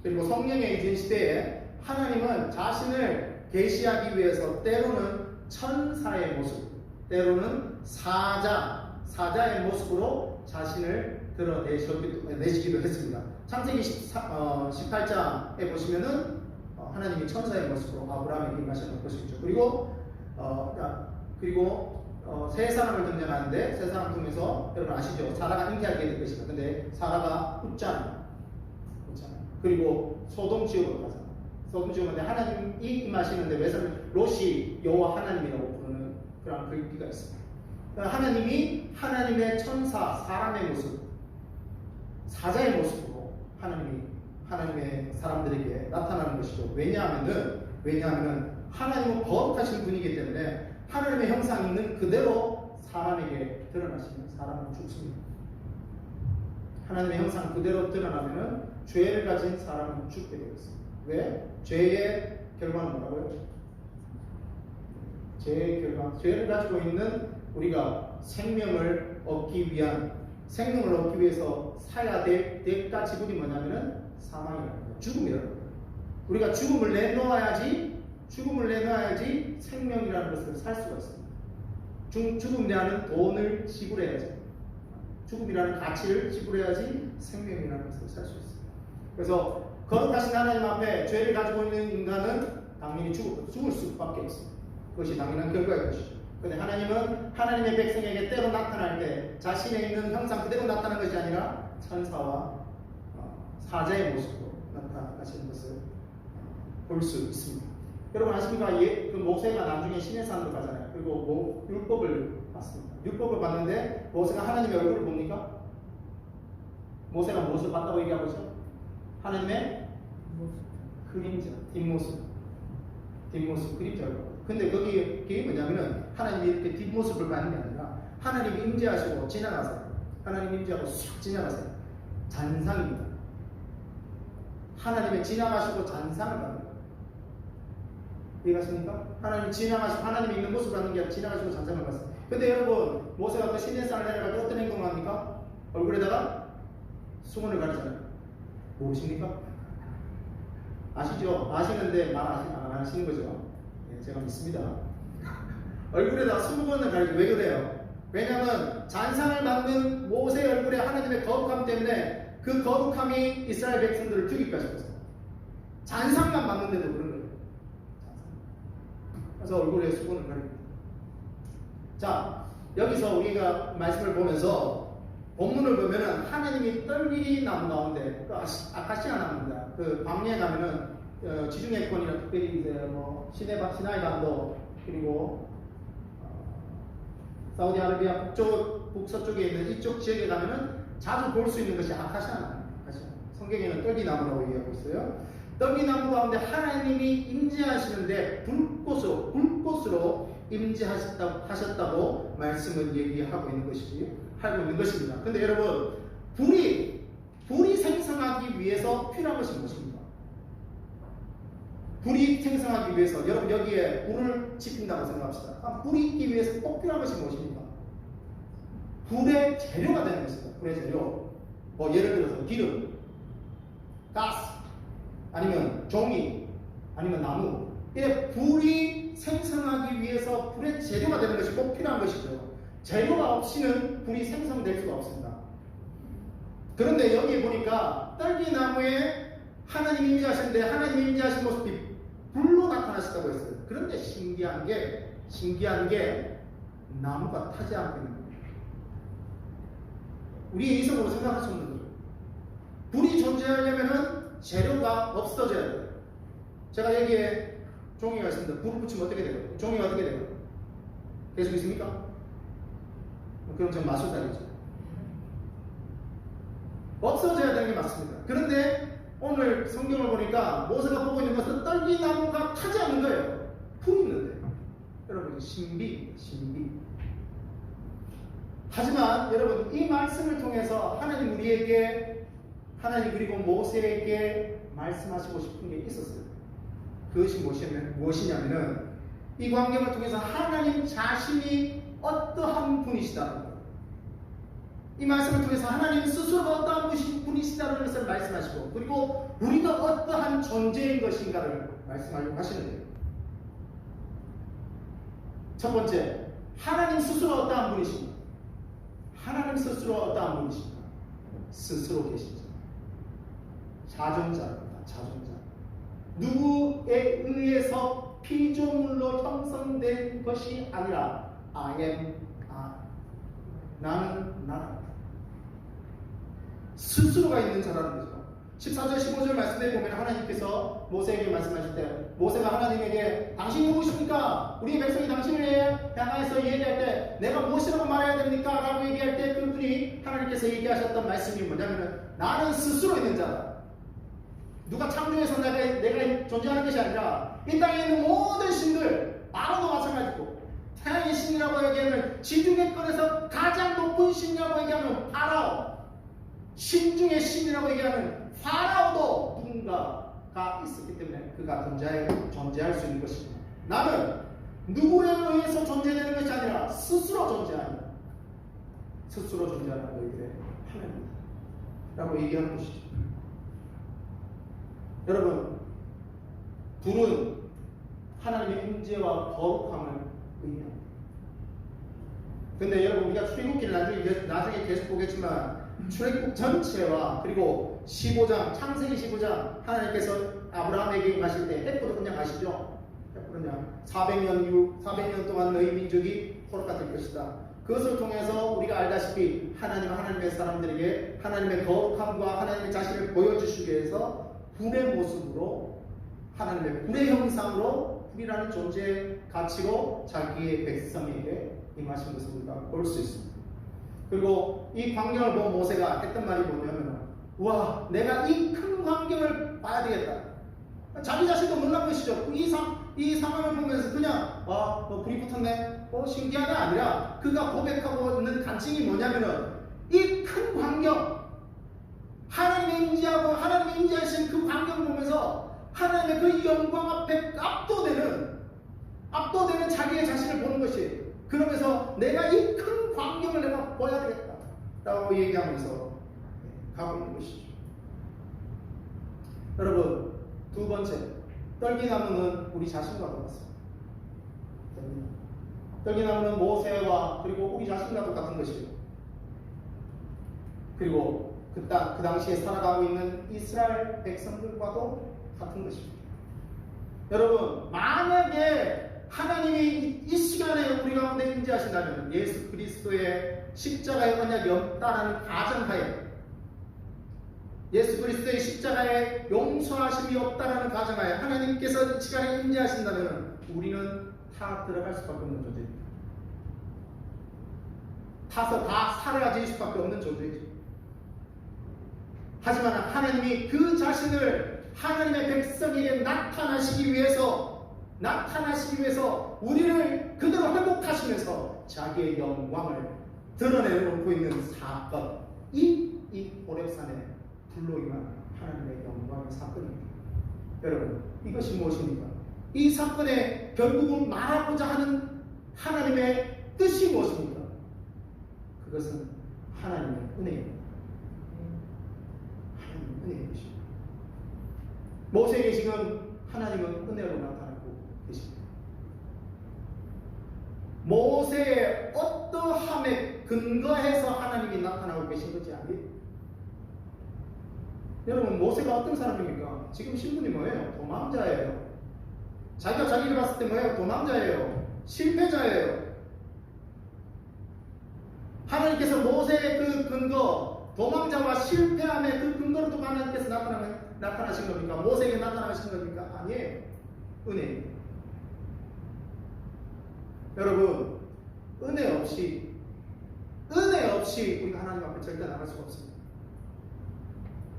D: 그리고 성령의 이전 시대에 하나님은 자신을 계시하기 위해서 때로는 천사의 모습, 때로는 사자의 모습으로 자신을 드러내시기도 했습니다. 창세기 18장에 보시면은 하나님이 천사의 모습으로 아브라함에게 임하셨던 것이죠. 그리고 세 사람을 등장하는데 세 사람 중에서 여러분 아시죠? 사라가 잉태하게 될 것이다. 근데 사라가 웃잖아요. 그리고 소돔 지역으로 가잖아요. 소돔 지역인데 하나님이 임하시는데 왜 롯이 여호와 하나님이라고 부르는 그런 글귀가 있습니다. 하나님이 하나님의 천사 사람의 모습, 사자의 모습으로 하나님의 사람들에게 나타나는 것이죠. 왜냐하면 하나님은 거룩하신 분이기 때문에 하나님의 형상이 있는 그대로 사람에게 드러나시면 사람은 죽습니다. 하나님의 형상 그대로 드러나면 죄를 가진 사람은 죽게 되었습니다. 왜? 죄의 결과는 뭐라고요? 죄를 가지고 있는 우리가 생명을 얻기 위해서 사야 될 대가 지불이 뭐냐면은 사망이라는 거예요. 죽음이라는 거예요. 우리가 죽음을 내놓아야지 생명이라는 것을 살 수가 있습니다. 죽음이라는 돈을 지불해야지, 죽음이라는 가치를 지불해야지 생명이라는 것을 살 수 있습니다. 그래서 거룩하신 하나님 앞에 죄를 가지고 있는 인간은 당연히 죽을 수밖에 없습니다. 그것이 당연한 결과일 것이죠. 그런데 하나님은 하나님의 백성에게 때로 나타날 때 자신의 있는 형상 그대로 나타나는 것이 아니라 천사와 사자의 모습으로 나타나시는 것을 볼 수 있습니다. 여러분 아십니까? 그 모세가 나중에 시내산으로 가잖아요. 그리고 율법을 받습니다. 율법을 받는데 모세가 하나님의 얼굴을 봅니까? 모세가 무엇을 봤다고 얘기하고 있죠? 하나님의 그림자, 뒷모습, 그림자를. 근데 그게 뭐냐면은 하나님이 이렇게 뒷모습을 받는 게 아니라 하나님이 임재하시고 지나가세요. 하나님이 임재하고 쑥 지나가세요. 잔상입니다. 하나님의 지나가시고 잔상을 받는 거예요. 이해가십니까? 하나님이 있는 모습을 받는 게 아니라 지나가시고 잔상을 받습니다. 근데 여러분 모세가 그 시내산을 내려갈 때 어떤 행동을 합니까? 얼굴에다가 수건을 가리잖아요. 무엇입니까? 아시죠? 아시는데 말 안 하시는 거죠? 네, 제가 믿습니다. 얼굴에다가 수건을 가리죠. 왜 그래요? 왜냐하면 잔상을 받는 모세의 얼굴에 하나님의 거룩함 때문에 그 거룩함이 이스라엘 백성들을 죽이게 하셨어요. 잔상만 받는데도 그런 거예요. 그래서 얼굴에 수건을 가립니다. 자, 여기서 우리가 말씀을 보면서 본문을 보면은 하나님이 떨기나무 가운데 그 아카시아 나무입니다. 그 광야에 가면은 지중해권이나 특별히 이제 시나이 반도 그리고 사우디아라비아 북서쪽에 있는 이쪽 지역에 가면은 자주 볼 수 있는 것이 아카시아 나무입니다. 성경에는 떨기나무라고 얘기하고 있어요. 떨기나무 가운데 하나님이 임재하시는데 불꽃으로 임재하셨다고 말씀을 얘기하고 있는 것입니다. 근데 여러분, 불이 생성하기 위해서 필요한 것이 무엇입니까? 불이 생성하기 위해서, 여러분 여기에 불을 지핀다고 생각합시다. 불이 있기 위해서 꼭 필요한 것이 무엇입니까? 불의 재료가 되는 것입니다. 불의 재료. 뭐 예를 들어서 기름, 가스, 아니면 종이, 아니면 나무. 이게 불이 생성하기 위해서 불의 재료가 되는 것이 꼭 필요한 것이죠. 재료가 없이는 불이 생성될 수가 없습니다. 그런데 여기 보니까 떨기나무에 하나님이 임재하셨는데 하나님이 임재하신 모습이 불로 나타나셨다고 했어요. 그런데 신기한 게 나무가 타지 않고 있는 거예요. 우리의 이성으로 생각할 수 없는 거죠. 불이 존재하려면 재료가 없어져야 돼요. 제가 여기에 종이가 있습니다. 불을 붙이면 어떻게 돼요? 종이가 어떻게 돼요? 계속 있습니까? 그럼 전 마술사이죠. 없어져야 되는 게 맞습니다. 그런데 오늘 성경을 보니까 모세가 보고 있는 것은 떨기나무가 타지 않는 거예요. 불이 있는데. 여러분, 신비. 하지만 여러분, 이 말씀을 통해서 하나님 그리고 모세에게 말씀하시고 싶은 게 있었어요. 그것이 무엇이냐면은 이 광경을 통해서 하나님 자신이 어떠한 분이시다는 거예요. 이 말씀을 통해서 하나님 스스로가 어떠한 분이시다는 것을 말씀하시고, 그리고 우리가 어떠한 존재인 것인가를 말씀하려고 하시는 거예요. 첫 번째, 하나님 스스로 어떠한 분이신가? 하나님 스스로 어떠한 분이신가? 스스로 계신 자. 자존자입니다. 자존자. 누구에 의해서 피조물로 형성된 것이 아니라 I am 나는 나다. 스스로가 있는 자라는 거죠. 14절 15절 말씀에 보면 하나님께서 모세에게 말씀하실 때, 모세가 하나님에게 당신이 누구십니까? 우리 백성이 당신을 향해서 얘기할 때 내가 무엇이라고 말해야 됩니까? 라고 얘기할 때 그분이 하나님께서 얘기하셨던 말씀이 뭐냐면 나는 스스로 있는 자다. 누가 창조해서 내가 존재하는 것이 아니라 이 땅에 있는 모든 신들, 바로도 마찬가지고, 태양의 신이라고 얘기하면 지중해권에서 가장 높은 신이라고 얘기하면 파라오, 신 중의 신이라고 얘기하는 파라오도 누군가가 있었기 때문에 그가 존재할 수 있는 것입니다. 나는 누구에 의해서 존재되는 것이 아니라 스스로 존재하는 너희들의 하나님이다 라고 얘기하는 것이죠. 여러분, 불은 하나님의 임재와 거룩함을 의미합니다. 근데 여러분, 우리가 출애굽기를 나중에 계속 보겠지만 출애굽 전체와 그리고 15장, 창세기 15장 하나님께서 아브라함에게 가실 때 해프도 그냥 아시죠? 해프도 그냥 400년 동안 너희 민족이 포로가 될 것이다. 그것을 통해서 우리가 알다시피 하나님의 사람들에게 하나님의 거룩함과 하나님의 자신을 보여주시기 위해서 불의 모습으로, 하나님의 불의 형상으로, 불이라는 존재의 가치로 자기의 백성에게 임하신 것을 우리가 볼 수 있습니다. 그리고 이 광경을 본 모세가 했던 말이 뭐냐면, 와, 내가 이 큰 광경을 봐야 되겠다. 자기 자신도 놀란 것이죠. 이 상황을 보면서 그냥 불이 붙었네, 신기하다 아니라 그가 고백하고 있는 간증이 뭐냐면은 이 큰 광경, 하나님의 임재하고 하나님의 임재하신 그 광경을 보면서 하나님의 그 영광 앞에 압도되는 자기의 자신을 보는 것이, 그러면서 내가 이 큰 광경을 내가 보아야 되겠다 라고 얘기하면서 가고 있는 것이죠. 여러분, 두 번째, 떨기나무는 우리 자신과 같습니다. 떨기나무는 모세와 그리고 우리 자신과 똑같은 것이죠. 그리고 그 당시에 살아가고 있는 이스라엘 백성들과도 같은 것입니다. 여러분, 만약에 하나님이 이 시간에 우리 가운데 임재하신다면, 예수 그리스도의 십자가의 언약이 없다는 가정하에, 예수 그리스도의 십자가의 용서하심이 없다는 가정하에 하나님께서 이 시간에 임재하신다면 우리는 다 들어갈 수밖에 없는 존재입니다. 타서 다 사라질 수밖에 없는 존재이죠. 하지만 하나님이 그 자신을 하나님의 백성에게 나타나시기 위해서 나타나시기 위해서 우리를 그대로 회복하시면서 자기의 영광을 드러내놓고 있는 사건, 이 호렙산에 불러임한 하나님의 영광의 사건입니다. 여러분, 이것이 무엇입니까? 이 사건에 결국은 말하고자 하는 하나님의 뜻이 무엇입니까? 그것은 하나님의 은혜입니다. 하나님의 은혜의 것입니다. 모세에게 지금 하나님은 은혜로 나타나고 계십니다. 모세의 어떠함에 근거해서 하나님이 나타나고 계신 것이 아니에요. 여러분, 모세가 어떤 사람입니까? 지금 신분이 뭐예요? 도망자예요. 자기가 자기를 봤을 때 뭐예요? 도망자예요. 실패자예요. 하나님께서 모세의 그 근거, 도망자와 실패함의 그 근거로 또 하나님께서 나타나신 겁니까? 모세에게 나타나신 겁니까? 아니에요. 은혜. 여러분, 은혜 없이 우리가 하나님 앞에 절대 나갈 수가 없습니다.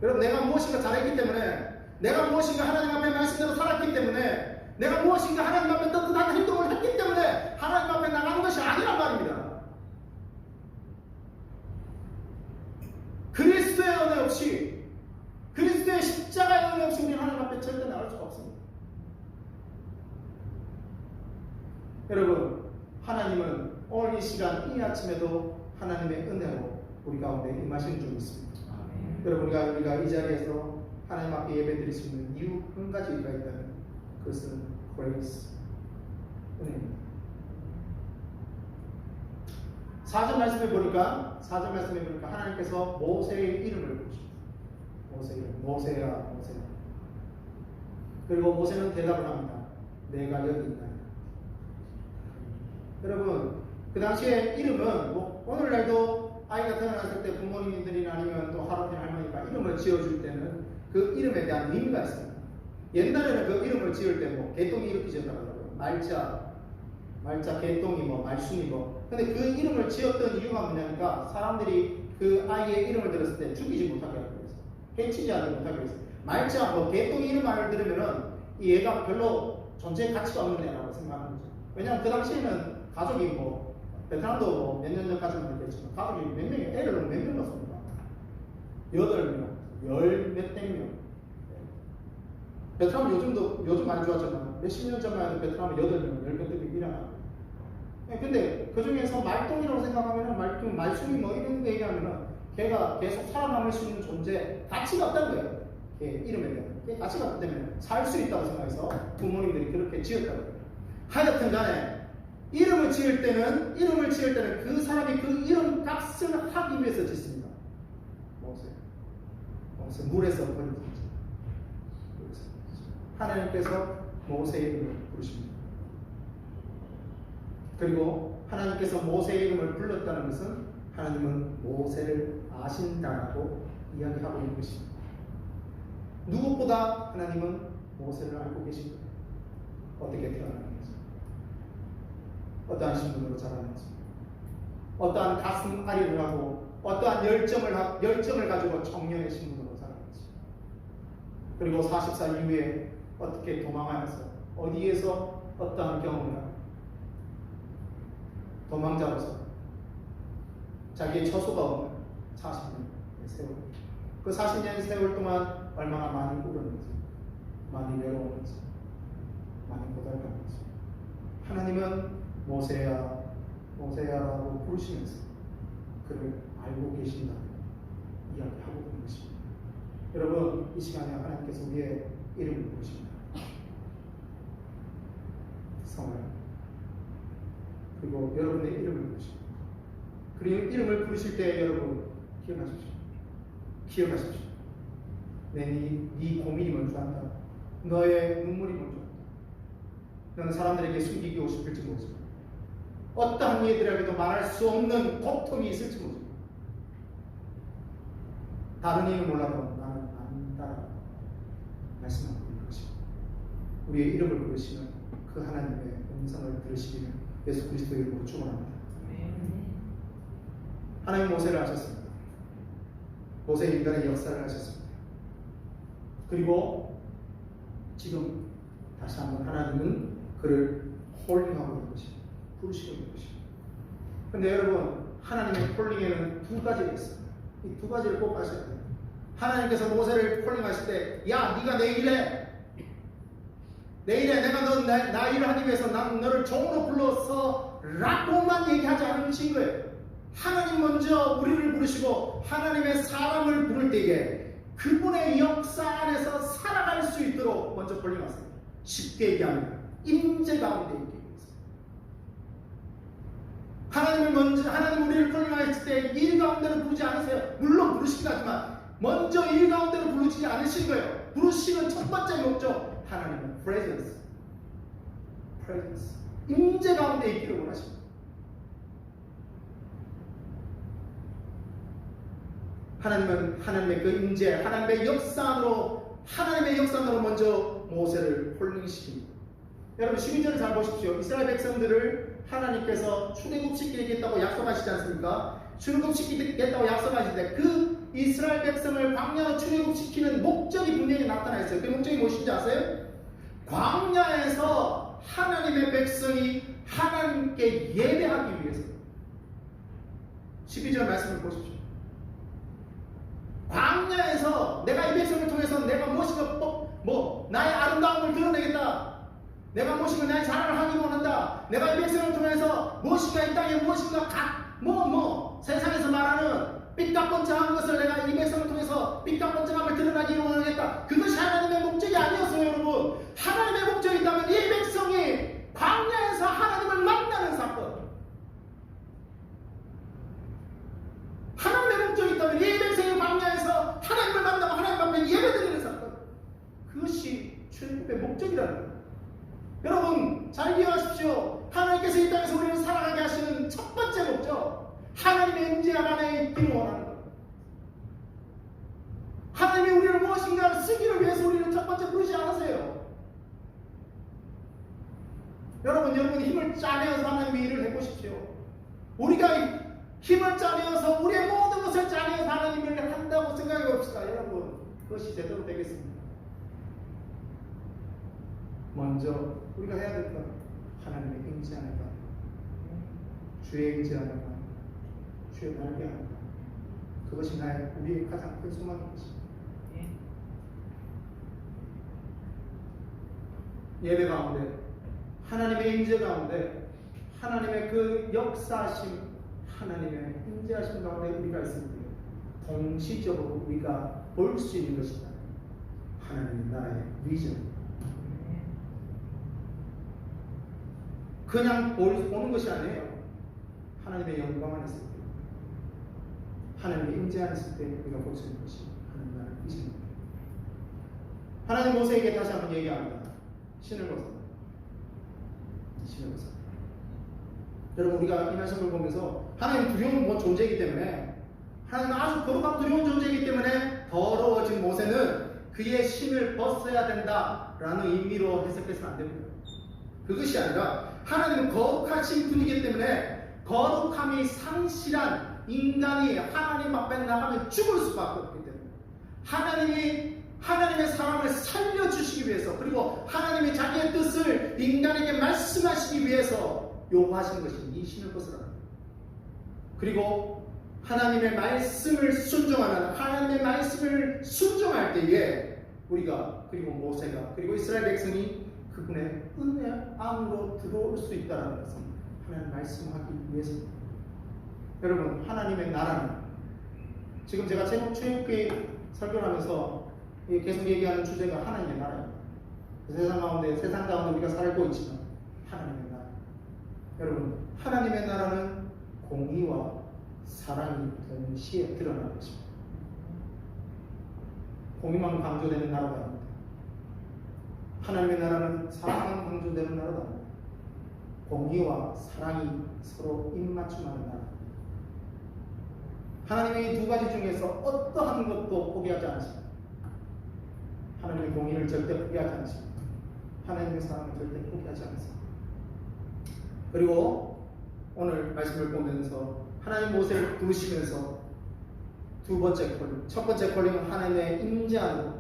D: 여러분, 내가 무엇인가 잘했기 때문에, 내가 무엇인가 하나님 앞에 말씀대로 살았기 때문에, 내가 무엇인가 하나님 앞에 떳떳한 행동을 했기 때문에 하나님 앞에 나가는 것이 아니란 말입니다. 그리스도의 은혜 없이, 그리스도의 십자가의 은혜 없이 우리는 하나님 앞에 절대 나갈 수가 없습니다. 여러분, 하나님은 오늘 이 시간, 이 아침에도 하나님의 은혜로 우리 가운데 임하시는 줄 믿습니다. 여러분, 우리가 이 자리에서 하나님 앞에 예배 드릴 수 있는 이유 한 가지가 있다면 그것은 grace, 은혜입니다. 4절 말씀에 보니까 하나님께서 모세의 이름을 부르십니다. 모세의 이름, 모세야. 그리고 모세는 대답을 합니다. 내가 여기 있다. 여러분, 그 당시에 이름은 오늘날도 아이가 태어났을 때 부모님들이나 아니면 또 할아버지 할머니가 이름을 지어줄 때는 그 이름에 대한 의미가 있습니다. 옛날에는 그 이름을 지을 때 개똥이 이렇게 지었다고 하더라고요. 말자, 개똥이 말순이 근데 그 이름을 지었던 이유가 뭐냐니까 사람들이 그 아이의 이름을 들었을 때 죽이지 못하게 하기 위해서, 해치지 못하게 위해서. 말자, 개똥이 이름을 들으면은 이 애가 별로 존재 가치가 없는 애라고 생각하는 거죠. 왜냐하면 그 당시에는 가족이 베트남도 몇 년 전까지만 그랬지만 가족이 몇 명이, 애를 몇 명 낳습니다. 8명, 열 몇백 명. 베트남 요즘 많이 좋아졌지만 몇십 년 전만 해도 베트남에 8명, 열 몇백 명 일어나요. 근데 그 중에서 말똥이라고 생각하면은 말순이 이런 거 얘기하면은 걔가 계속 살아남을 수 있는 존재, 가치가 없다는 거예요. 걔 이름에 대한. 걔 가치가 없기 때문에 살 수 있다고 생각해서 부모님들이 그렇게 지었다고 해요. 하여튼 간에 이름을 지을 때는 그 사람이 그 이름 값을 하기 위해서 짓습니다. 모세 물에서 버린 거죠. 하나님께서 모세의 이름을 부르십니다. 그리고 하나님께서 모세의 이름을 불렀다는 것은 하나님은 모세를 아신다라고 이야기하고 있는 것입니다. 누구보다 하나님은 모세를 알고 계십니다. 어떻게 태어났는지, 어떠한 신분으로 자라는지, 어떠한 가슴 아리를 하고 어떠한 열정을 가지고 청년의 신분으로 자라는지, 그리고 40살 이후에 어떻게 도망하면서 어디에서 어떠한 경험을 하고 도망자로서 자기의 처소가 없는 40년의 세월, 그 40년의 세월 동안 얼마나 많이 울었는지, 많이 외로웠는지, 많이 고달팠는지 하나님은 모세야라고 부르시면서 그를 알고 계신다 이야기하고 있는 것입니다. 여러분, 이 시간에 하나님께서 우리의 이름을 부르십니다. 성을, 그리고 여러분의 이름을 부르십니다. 그리고 이름을 부르실 때 여러분 기억하십시오. 네 고민이 뭔지 안다. 너의 눈물이 뭔지 안다. 너는 사람들에게 숨기고 싶을지 모르지만 어떠한 이들에게도 말할 수 없는 고통이 있을지 모르지만 다른 이는 몰라도 나는 안다 말씀하고 있는 것입니다. 우리의 이름을 부르시는 그 하나님의 음성을 들으시기를 예수 그리스도의 이름으로 축원합니다. 하나님 모세를 하셨습니다. 모세 인간의 역사를 하셨습니다. 그리고 지금 다시 한번 하나님은
A: 그를 홀링하고 있는 것입니다. 부르시고 있는 것입니다. 근데 여러분, 하나님의 콜링에는 두 가지가 있습니다. 이 두 가지를 꼭 아셔야 돼요. 하나님께서 모세를 콜링하실 때, 야, 네가 내 일해. 내 일에 내가 나 일을 하기 위해서 난 너를 종으로 불러서 라고만 얘기하지 않으신 거예요. 하나님 먼저 우리를 부르시고 하나님의 사람을 부를 때에 그분의 역사 안에서 살아갈 수 있도록 먼저 콜링하세요. 쉽게 얘기하면 임재 가운데 있기 위해서. 하나님 우리를 콜링하실 때 일 가운데로 부르지 않으세요. 물론 부르시긴 하지만 먼저 일 가운데로 부르지 않으신 거예요. 부르시는 첫 번째 목적, 하나님은 presence. 임재 가운데 있기를 원하십니다. 하나님은 하나님의 그 임재, 하나님의 역사로 먼저 모세를 홀링시킵니다. 여러분 12절을 잘 보십시오. 이스라엘 백성들을 하나님께서 출애굽시키겠다고 약속하시지 않습니까? 출애굽시키겠다고 약속하시는데 그 이스라엘 백성을 광야로 출애굽시키는 목적이 분명히 나타나 있어요. 그 목적이 무엇인지 아세요? 광야에서 하나님의 백성이 하나님께 예배하기 위해서. 12절 말씀을 보십시오. 광야에서 내가 이 백성을 통해서 내가 무엇인가 나의 아름다움을 드러내겠다. 내가 무엇인가 나의 자랑을 하기 원한다. 내가 이 백성을 통해서 무엇인가 이 땅에 무엇인가 세상에서 말하는 삐까뻔쩍한 것을 내가 이 백성을 통해서 삐까뻔쩍함을 드러나기 원하겠다. 그것이 하나님의 목적이 아니었어요, 여러분. 하나님의 목적이 있다면 이 백성이 광야에서 하나님을 만나는 사건. 하나님의 목적이 있다면 이 백성이 광야에서 하나님을 만나고 하나님 앞에 예배드리는 사건. 그것이 출애굽의 목적이라는 거예요. 여러분 잘 기억하십시오. 하나님께서 이 땅에서 우리를 살아가게 하시는 첫 번째 목적, 하나님의 임재 안에 있기를 원하는 거예요. 하나님이 우리를 무엇인가 쓰기를 위해서 우리를 첫 번째 부르지 않으세요. 여러분이 힘을 짜내어서 하나님의 일을 해보십시오. 우리가 힘을 짜내어서 우리의 모든 것을 짜내어서 하나님을 한다고 생각해 봅시다. 여러분 그것이 제대로 되겠습니다. 먼저 우리가 해야 될 건 하나님의 임재 안에 가, 주의 임재 안에 가, 주의 날개 안에 가. 그것이 우리의 가장 큰 소망인 것입니다. 예배 가운데, 하나님의 임재 가운데, 하나님의 그 역사하심, 하나님의 임재하심 가운데 우리가 있습니다. 동시적으로 우리가 볼 수 있는 것이다. 하나님의 나라의 비전. 그냥 보는 것이 아니에요. 하나님의 영광 안에 있을 때, 하나님의 임재 안에 있을 때 우리가 볼 수 있는 것이 하나님 나라의 비전입니다. 하나님 모세에게 다시 한번 얘기합니다. 신을 벗어라. 신을 벗어라. 여러분 우리가 이 말씀을 보면서 하나님 두려운 존재이기 때문에, 하나님은 아주 거룩하고 두려운 존재이기 때문에 더러워진 모세는 그의 신을 벗어야 된다라는 의미로 해석해서는 안 됩니다. 그것이 아니라 하나님은 거룩하신 분이기 때문에 거룩함이 상실한 인간이 하나님 앞에 나가면 죽을 수밖에 없기 때문에 하나님의 사람을 살려주시기 위해서, 그리고 하나님이 자기의 뜻을 인간에게 말씀하시기 위해서 요구하신 것이 이 신을 벗으라. 그리고 하나님의 말씀을 순종하는, 하나님의 말씀을 순종할 때에 우리가, 그리고 모세가, 그리고 이스라엘 백성이 그분의 은혜 안으로 들어올 수 있다는 것은 하나님 말씀하기 위해서입니다. 여러분 하나님의 나라는, 지금 제가 제목 출애굽기 설교를 하면서 계속 얘기하는 주제가 하나님의 나라입니다. 세상 가운데 우리가 살고 있지만 하나님의 나라. 여러분 하나님의 나라는 공의와 사랑이 동시에 드러나는 것입니다. 공의만 강조되는 나라가 아닙니다. 하나님의 나라는 사랑만 강조되는 나라가 아닙니다. 공의와 사랑이 서로 입맞춤하는 나라. 하나님의 이 두 가지 중에서 어떠한 것도 포기하지 않으십니다. 하나님의 공의를 절대 포기하지 않으십니다. 하나님의 사랑을 절대 포기하지 않으십니다. 그리고 오늘 말씀을 보면서 하나님 모세를 부르시면서 두 번째 콜링, 첫 번째 콜링은 하나님의 임재 안으로,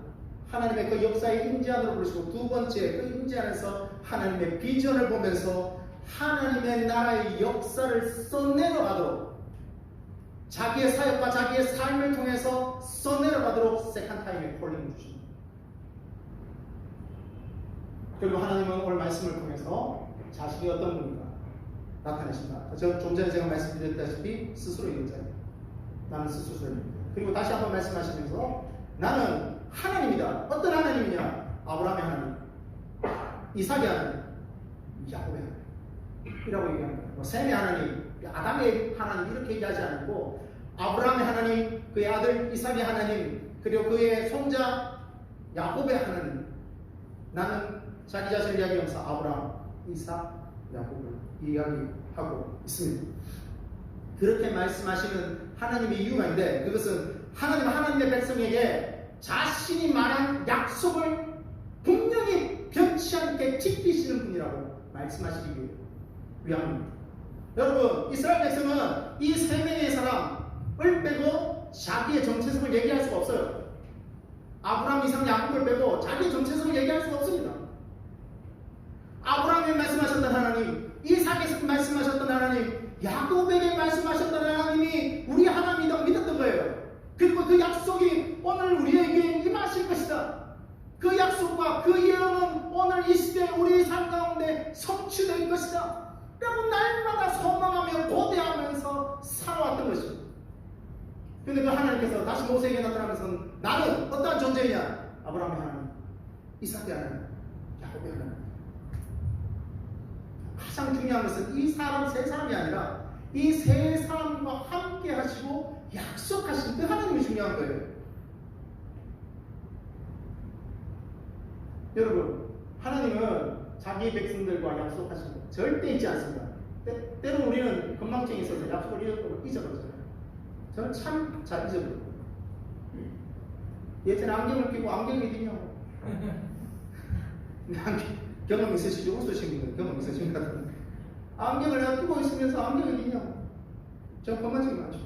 D: 하나님의 그 역사의 임재안으로 부르시고, 두 번째 그 임재안에서 하나님의 비전을 보면서 하나님의 나라의 역사를 써내려가도록, 자기의 사역과 자기의 삶을 통해서 써내려가도록 세컨타임의 콜링을 주십니다. 그리고 하나님은 오늘 말씀을 통해서 자신이 어떤 분인가 나타내신다. 좀 전에 제가 말씀드렸다시피 스스로 인자입니다. 나는 스스로입니다. 그리고 다시 한번 말씀하시면서 나는 하나님이다. 어떤 하나님이냐? 아브라함의 하나님, 이삭의 하나님, 야곱의 하나님이라고 얘기합니다. 뭐 셈의 하나님, 아담의 하나님 이렇게 얘기하지 않고 아브라함의 하나님, 그의 아들 이삭의 하나님, 그리고 그의 손자 야곱의 하나님. 나는 자기 자신을 이야기하면서 아브라함, 이삭, 야곱을 이야기하고 있습니다. 그렇게 말씀하시는 하나님의 이유가 있는데, 그것은 하나님의 백성에게 자신이 말한 약속을 분명히 변치 않게 지키시는 분이라고 말씀하시기 위함입니다. 여러분, 이스라엘 백성은 이 세 명의 사람을 빼고 자기의 정체성을 얘기할 수가 없어요. 아브라함, 이삭, 야곱을 빼고 자기의 정체성을 얘기할 수가 없습니다. 아브라함에게 말씀하셨던 하나님, 이삭에게 말씀하셨던 하나님, 야곱에게 말씀하셨던 하나님이 우리 하나님이라고 믿었던 거예요. 그리고 그 약속이 오늘 우리에게 임하실 것이다. 그 약속과 그 예언은 오늘 이 시대 우리 삶 가운데 성취될 것이다. 라고 날마다 소망하며 고대하면서 살아왔던 것입니다. 근데 그 하나님께서 다시 모세에게 나타나면서 나는 어떠한 존재냐? 아브라함의 하나님, 이삭의 하나님, 야곱의 하나님. 가장 중요한 것은 이 사람 세 사람이 아니라 이 세 사람과 함께 하시고 약속하신 그 하나님이 중요한 거예요. 여러분, 하나님은 자기 백성들과 약속하신 거 절대 잊지 않습니다. 때로는 우리는 건망증이 있어서 약속을 잊어버리잖아요. 저는 참 잘 잊어버려요. 예전에 안경을 끼고 안경이 어디냐고. 경험 있으시죠? 웃으신 분들 경험 있으신 것 같은데, 안경을 끼고 있으면서 안경이 어디냐고. 저 건망증이 많죠.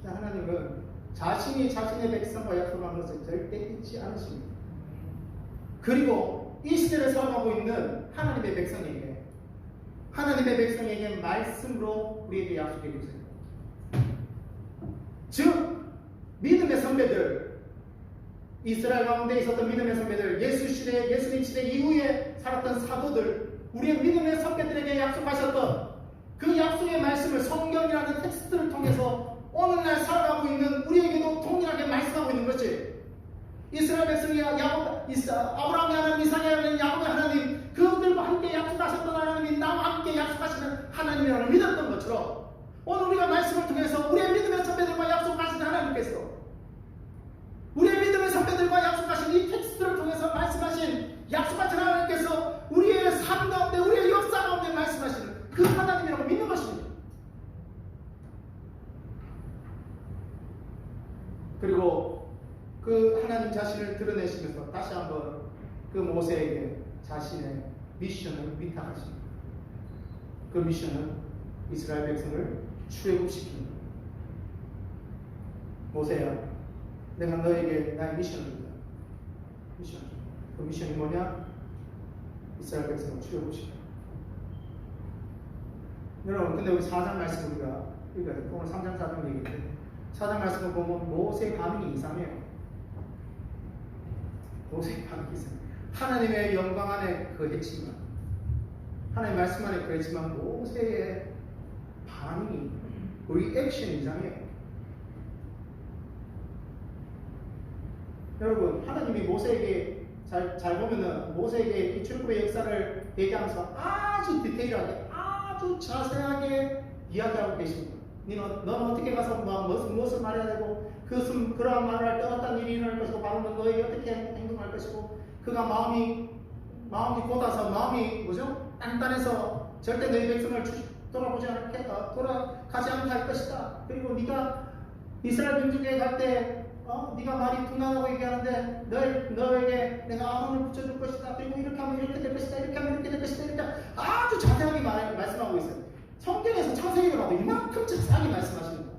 D: 하나님은 자신이 자신의 백성과 약속한 것을 절대 잊지 않으십니다. 그리고 이 시대를 살아가고 있는 하나님의 백성에게 말씀으로 우리에게 약속해 주세요. 즉, 믿음의 선배들, 이스라엘 가운데 있었던 믿음의 선배들, 예수님 시대 이후에 살았던 사도들, 우리의 믿음의 선배들에게 약속하셨던 그 약속의 말씀을 성경이라는 텍스트를 통해서 오늘날 살아가고 있는 우리에게도 동일하게 말씀하고 있는 것이, 이스라엘 백성이 아브라함의 하나님, 이삭의 하나님, 야곱의 하나님, 그들과 함께 약속하셨던 하나님이 나와 함께 약속하시는 하나님이라고 믿었던 것처럼, 오늘 우리가 말씀을 통해서 우리의 믿음의 선배들과 약속하신 하나님께서, 우리의 믿음의 선배들과 약속하신 이 텍스트를 통해서 말씀하신 약속하신 하나님께서 우리의 삶 가운데, 우리의 역사 가운데 말씀하시는 그 하나님이라고 믿는 것입니다. 그리고 그 하나님 자신을 드러내시면서 다시 한번 그 모세에게 자신의 미션을 위탁하십니다. 그 미션은 이스라엘 백성을 출애굽시키는 거예요. 모세야, 내가 너에게 나의 미션을 준다. 그 미션이 뭐냐? 이스라엘 백성을 출애굽시키는 거예요. 여러분, 근데 우리 4장 말씀 우리가 오늘 3장 4장 얘기인데, 4장 말씀을 보면 모세의 반응이 이상해요. 모세의 반응이 이상해요. 하나님의 영광 안에 거했지만, 하나님의 말씀 안에 거했지만 모세의 반응이, 리액션이 이상해요. 여러분, 하나님이 모세에게 잘 보면은 모세에게 이 출애굽의 역사를 얘기하면서 아주 디테일하게, 아주 자세하게 이야기하고 계십니다. 너는 어떻게 가서 무엇을 말해야 되고, 그러한 말을 할 때 어떤 일이 일어날 것이고, 바로 너에게 어떻게 행동할 것이고, 그가 마음이 곧아서 마음이 단단해서 절대 너희 백성을 돌아가지 않게 할 것이다. 그리고 네가 이스라엘 민족에 갈 때 네가 말이 둔하다고 얘기하는데 너에게 내가 아론을 붙여줄 것이다. 그리고 이렇게 하면 이렇게 될 것이다. 이렇게 하면 이렇게 될 것이다. 이렇게 아주 자세하게 말씀하고 있어요. 성경에서 창세기를 봐도 이만큼 자세하게 말씀하십니다.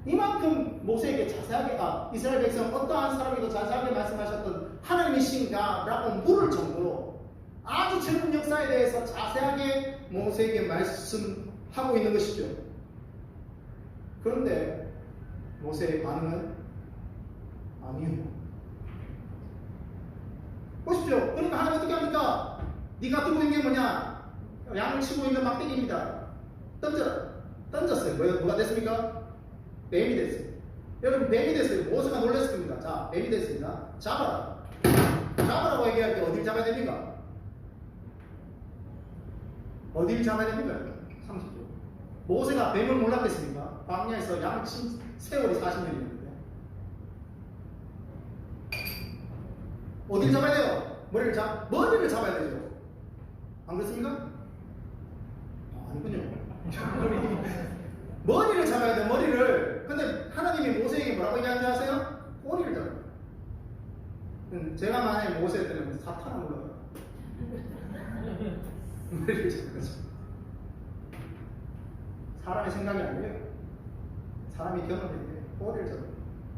D: 이만큼 모세에게 자세하게 이스라엘 백성 어떠한 사람에게 자세하게 말씀하셨던 하나님이신가라고 물을 정도로 아주 최근 역사에 대해서 자세하게 모세에게 말씀하고 있는 것이죠. 그런데 모세의 반응은 아니요. 보십시오. 그러니까 하나님 어떻게 합니까? 네가 들고 있는 게 뭐냐? 양을 치고 있는 막대기입니다. 던졌어요. 뭐가 됐습니까? 뱀이 됐어요. 여러분, 뱀이 됐어요. 모세가 놀랐을 겁니다. 자, 뱀이 됐습니다. 잡아라고 얘기할 때 어딜 잡아야 됩니까? 어딜 잡아야 됩니까? 상식적으로. 모세가 뱀을 몰랐겠습니까? 광야에서 양을 친 세월이 40년이었는데. 어딜 잡아야 돼요? 머리를 잡아야 되죠. 안 그렇습니까? 아니군요. 머리를 잡아야 돼요, 머리를. 근데 하나님이 모세에게 뭐라고 얘기하는지 아세요? 꼬리를 잡아요. 제가 만약에 모세였다면 사탄을 불러요. 머리를 잡아야죠. 사람의 생각이 아니에요. 사람이 경험했는데 꼬리를 잡아요.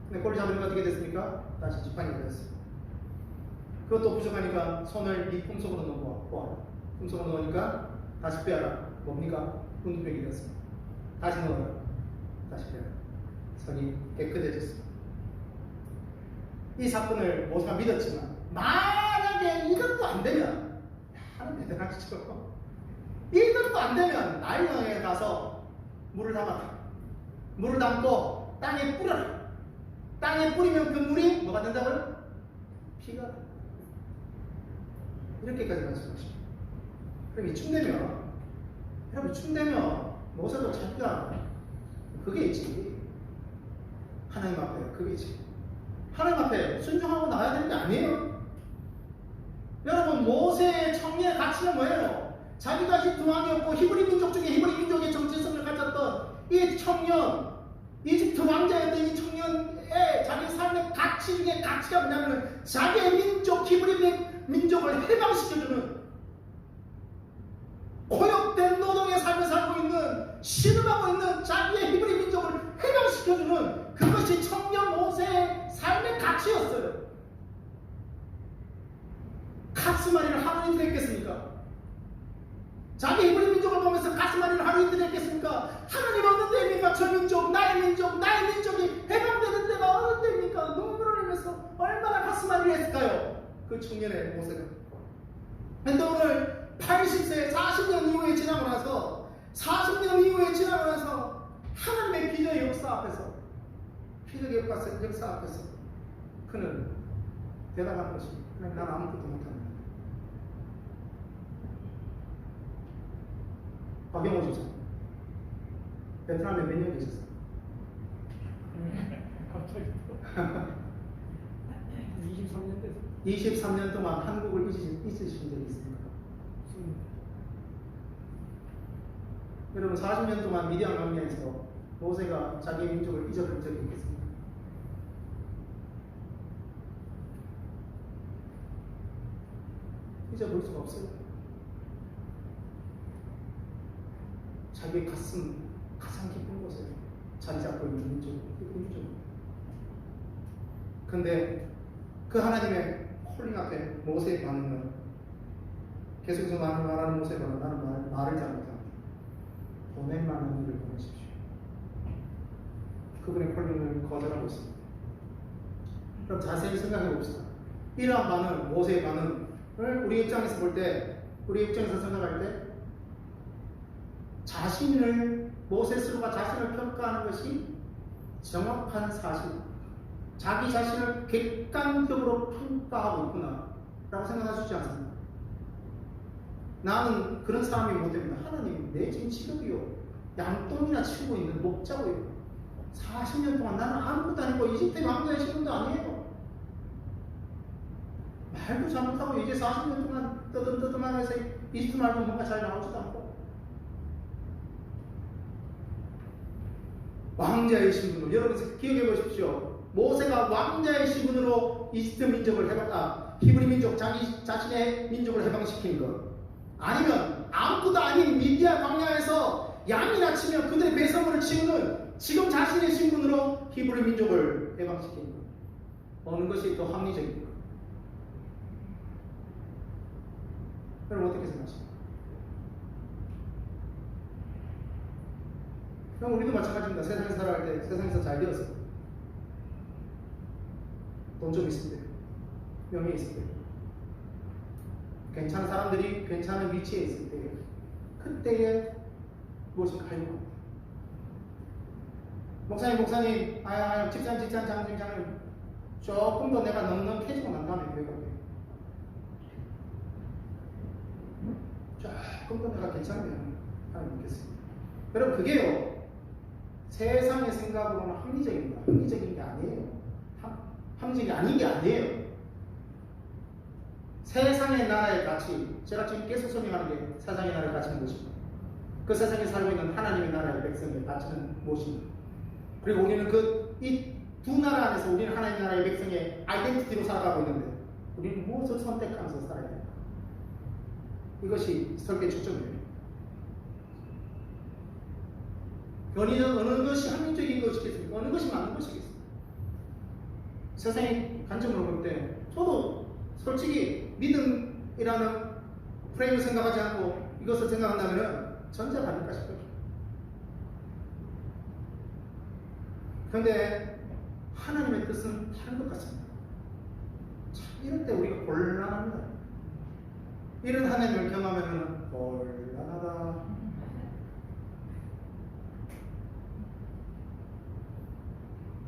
D: 근데 꼬리 잡으니까 어떻게 됐습니까? 다시 지팡이가 됐어요. 그것도 부족하니까 손을 네 품속으로 넣어보아. 품속으로 넣으니까 다시 빼라. 뭡니까? 분두백이 됐습니다. 다시 넣어라. 다시 빼라. 손이 깨끗해졌습니다. 이 사건을 모세가 믿었지만 만약에 이것도 안 되면 하나님 대단하시죠. 이것도 안 되면 나일강에 가서 물을 담고 땅에 뿌려라. 땅에 뿌리면 그 물이 뭐가 된다고요? 피가 된다. 이렇게까지 말씀하십니다. 그럼 이쯤 되면, 여러분, 이쯤 되면 모세도 자기가 그게 있지. 하나님 앞에 그게 있지. 하나님 앞에 순종하고 나가야 되는 게 아니에요. 여러분, 모세의 청리의 가치는 뭐예요? 자기가 히브리 왕이었고 히브리 민족 중에 히브리 민족의 정체성을 가졌던 이 청년, 이집트 왕자였던 이 청년의 자기 삶의 가치 중에 가치가 뭐냐면 자기의 민족, 히브리 민족을 해방시켜주는, 고역된 노동의 삶을 살고 있는, 신음하고 있는 자기의 히브리 민족을 해방시켜주는 그것이 청년 모세의 삶의 가치였어요. 가스마리를 하루 이틀 했겠습니까? 자기 히브리 민족을 보면서 가스마리를 하루 이틀 했겠습니까? 하나님 어느 때입니까? 저 민족, 나의 민족이 해방되는 때가 어느 때입니까? 눈물을 흘리면서 얼마나 가스마리를 했을까요? 그 청년의 모세가. 근데 오늘 80세, 40년 이후에 지나고 나서, 40년 이후에 지나고 나서 하나님의 기적의 역사 앞에서, 기적의 역사 앞에서 그는 대답한 것이, 난 아무것도 못합니다. 박영호 조사, 베트남에 몇 년 계셨어요?
B: 갑자기 23년 됐어.
D: 23년 동안 한국을 잊으신 적이 있습니까? 여러분, 40년 동안 미디안 강야에서 모세가 자기 민족을 잊어버린 적이 있겠습니까? 잊어볼 수가 없어요. 자기의 가장 깊은 곳에 자리 잡고 있는 민족. 근데 그 하나님의 콜링 앞에 모세의 반응은 계속해서 말하는 모세의 반응은 나는 말을 잘못합니다. 보낼 만한 일을 보내십시오. 그분의 콜링을 거절하고 있습니다. 그럼 자세히 생각해 봅시다. 이러한 반응, 모세의 반응을 우리 입장에서 볼 때, 우리 입장에서 생각할 때 모세 스스로가 자신을 평가하는 것이 정확한 사실, 자기 자신을 객관적으로 평가하고 있구나 라고 생각하시지 않습니까? 나는 그런 사람이 못 됩니다. 하나님, 내 지금 직업이요, 양똥이나 치고 있는 목자고요, 40년 동안 나는 아무것도 아니고 이집트 왕자의 신분도 아니에요. 말도 잘못하고 이제 40년 동안 떠듬떠듬하면서 이집트 말도 뭔가 잘 나오지도 않고, 왕자의 신분으로, 여러분 기억해 보십시오. 모세가 왕자의 신분으로 이집트 민족을 히브리 민족, 자기 자신의 민족을 해방시킨 것, 아니면 아무것도 아닌 미디안 광야에서 양이나 치며 그들의 배설물을 치우는 지금 자신의 신분으로 히브리 민족을 해방시키는 거예요. 어느 것이 더 합리적인가? 여러분 어떻게 생각하십니까? 그럼 우리도 마찬가지입니다. 세상에서 살아갈 때 세상에서 잘 되었어요. 돈 좀 있을 때, 명예 있을 때, 괜찮은 사람들이 괜찮은 위치에 있을 때, 그때에 무엇이 갈려고 합니다. 목사님, 집사님, 장님, 조금 더 내가 넉넉해지고 난 다음에 교회가 돼요. 조금 더 내가 괜찮으면 하나님 믿겠습니다. 여러분 그게요, 세상의 생각으로는 합리적입니다. 합리적인 게 아니에요. 합리적이 아닌 게 아니에요. 세상의 나라의 가치, 제가 지금 계속 설명하는 게 세상의 나라의 가치는 무엇입니까? 그 세상에 살고 있는 하나님의 나라의 백성의 가치는 무엇입니까? 그리고 우리는 이 두 나라 안에서 우리는 하나님 나라의 백성의 아이덴티티로 살아가고 있는데 우리는 무엇을 선택하면서 살아야 됩니까? 이것이 설교의 초점이에요. 어느 것이 합리적인 것이겠습니까? 어느 것이 맞는 것이겠습니까? 세상의 관점으로 볼 때 저도 솔직히 믿음이라는 프레임을 생각하지 않고 이것을 생각한다면 전제가 아닐까 싶어요. 그런데 하나님의 뜻은 다른 것 같습니다. 참 이럴 때 우리가 곤란합니다. 이런 하나님을 경험하면 곤란하다.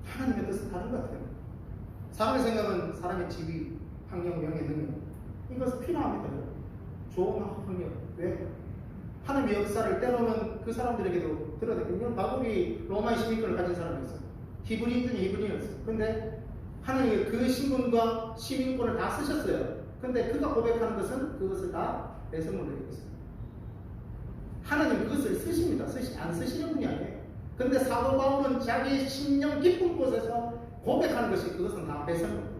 D: 하나님의 뜻은 다른 것 같아요. 사람의 생각은 사람의 지위, 환경, 명예, 능력 이것은 필요합니다. 좋은 환경. 왜? 하나님의 역사를 때로는 그 사람들에게도 들어야 되거든요. 마곡이 로마의 시민권을 가진 사람이었어요. 히브리인이었어요. 근데 하나님이 그 신분과 시민권을 다 쓰셨어요. 근데 그가 고백하는 것은 그것을 다 배설물로 되고 있어요. 하나님 그것을 쓰십니다. 안 쓰시는 분이 아니에요. 근데 사도 바울은 자기의 심령 깊은 곳에서 고백하는 것이 그것은 다 배설물.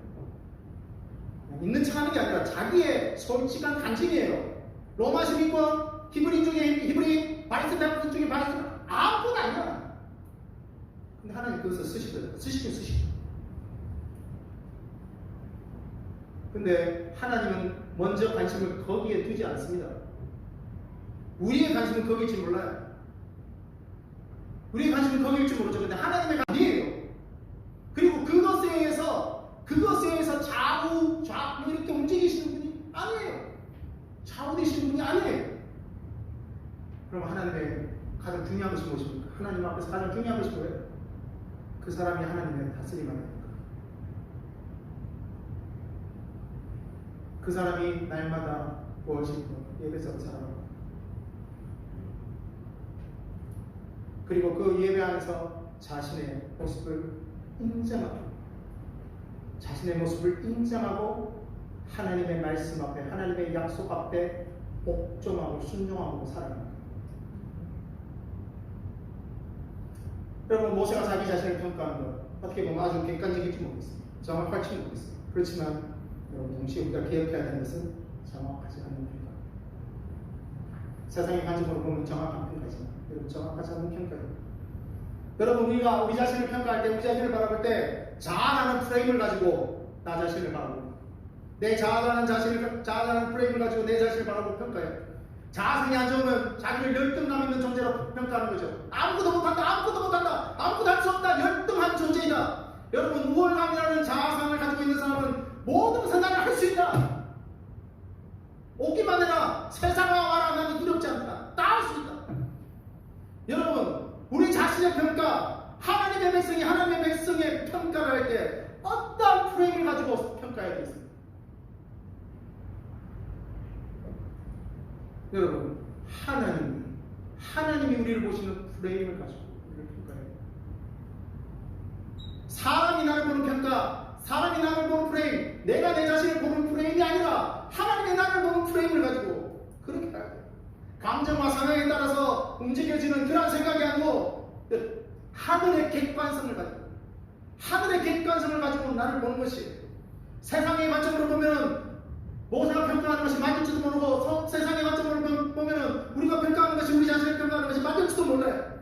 D: 있는 척 하는 게 아니라 자기의 솔직한 간증이에요. 로마 시민권, 히브리인 중에 히브리인, 바리새파 중에 바리새파 아무것도 아니야. 근데 하나님 그것을 쓰시더라고요. 쓰시죠. 근데 하나님은 먼저 관심을 거기에 두지 않습니다. 우리의 관심은 거기일지 몰라요. 우리의 관심은 거기일지 모르죠. 근데 하나님의 관심이에요. 그리고 그것에 의해서 좌우 이렇게 움직이시는 분이 아니에요. 좌우되시는 분이 아니에요. 그럼 하나님의 가장 중요한 것이 무엇입니까? 하나님 앞에서 가장 중요한 것이 뭐예요? 그 사람이 하나님의 다스림 안에 있는 것. 그 사람이 날마다 무엇이고 예배자로 살아가고 그리고 그 예배 안에서 자신의 모습을 인정하고 하나님의 말씀 앞에 하나님의 약속 앞에 복종하고 순종하고 살아갑니다. 여러분 모세가 자기 자신을 평가하는 것 어떻게 보면 아주 객관적일지 모르겠습니다. 정확할지 모르겠습니다. 그렇지만 여러분 동시에 우리가 기억해야 되는 것은 정확하지 않은 평가. 세상의 관점으로 보면 정확한 평가지만 여러분 정확하지 않은 평가예요. 여러분 우리가 우리 자신을 평가할 때 우리 자신을 바라볼 때 자아라는 프레임을 가지고 나 자신을 바라봅니다. 내 자아라는 프레임을 가지고 내 자신을 바라보고 평가해요. 자아성이 안 좋으면 자기를 열등감 있는 존재로 평가하는 거죠. 아무것도 할 수 없다, 열등한 존재이다. 여러분 우월감이라는 자아성을 가지고 있는 사람은 모든 것을 나는 할 수 있다. 오기만 해라. 세상과 와라. 나는 두렵지 않다. 다 할 수 있다. 여러분 우리 자신의 평가, 하나님의 백성의 평가를 할 때 어떤 프레임을 가지고 평가해야 되겠습니까? 여러분 하나님이 우리를 보시는 프레임을 가지고 우리를 평가해요. 사람이 나를 보는 평가, 사람이 나를 보는 프레임, 내가 내 자신을 보는 프레임이 아니라 하나님이 나를 보는 프레임을 가지고 그렇게 가야 돼요. 감정과 상황에 따라서 움직여지는 그런 생각이 아니고 하늘의 객관성을 가지고 나를 보는 것이에요. 세상의 관점으로 보면 모세가 평가하는 것이 맞을지도 모르고 세상의 관점으로 보면 우리가 평가하는 것이 우리 자신을 평가하는 것이 맞을지도 몰라요.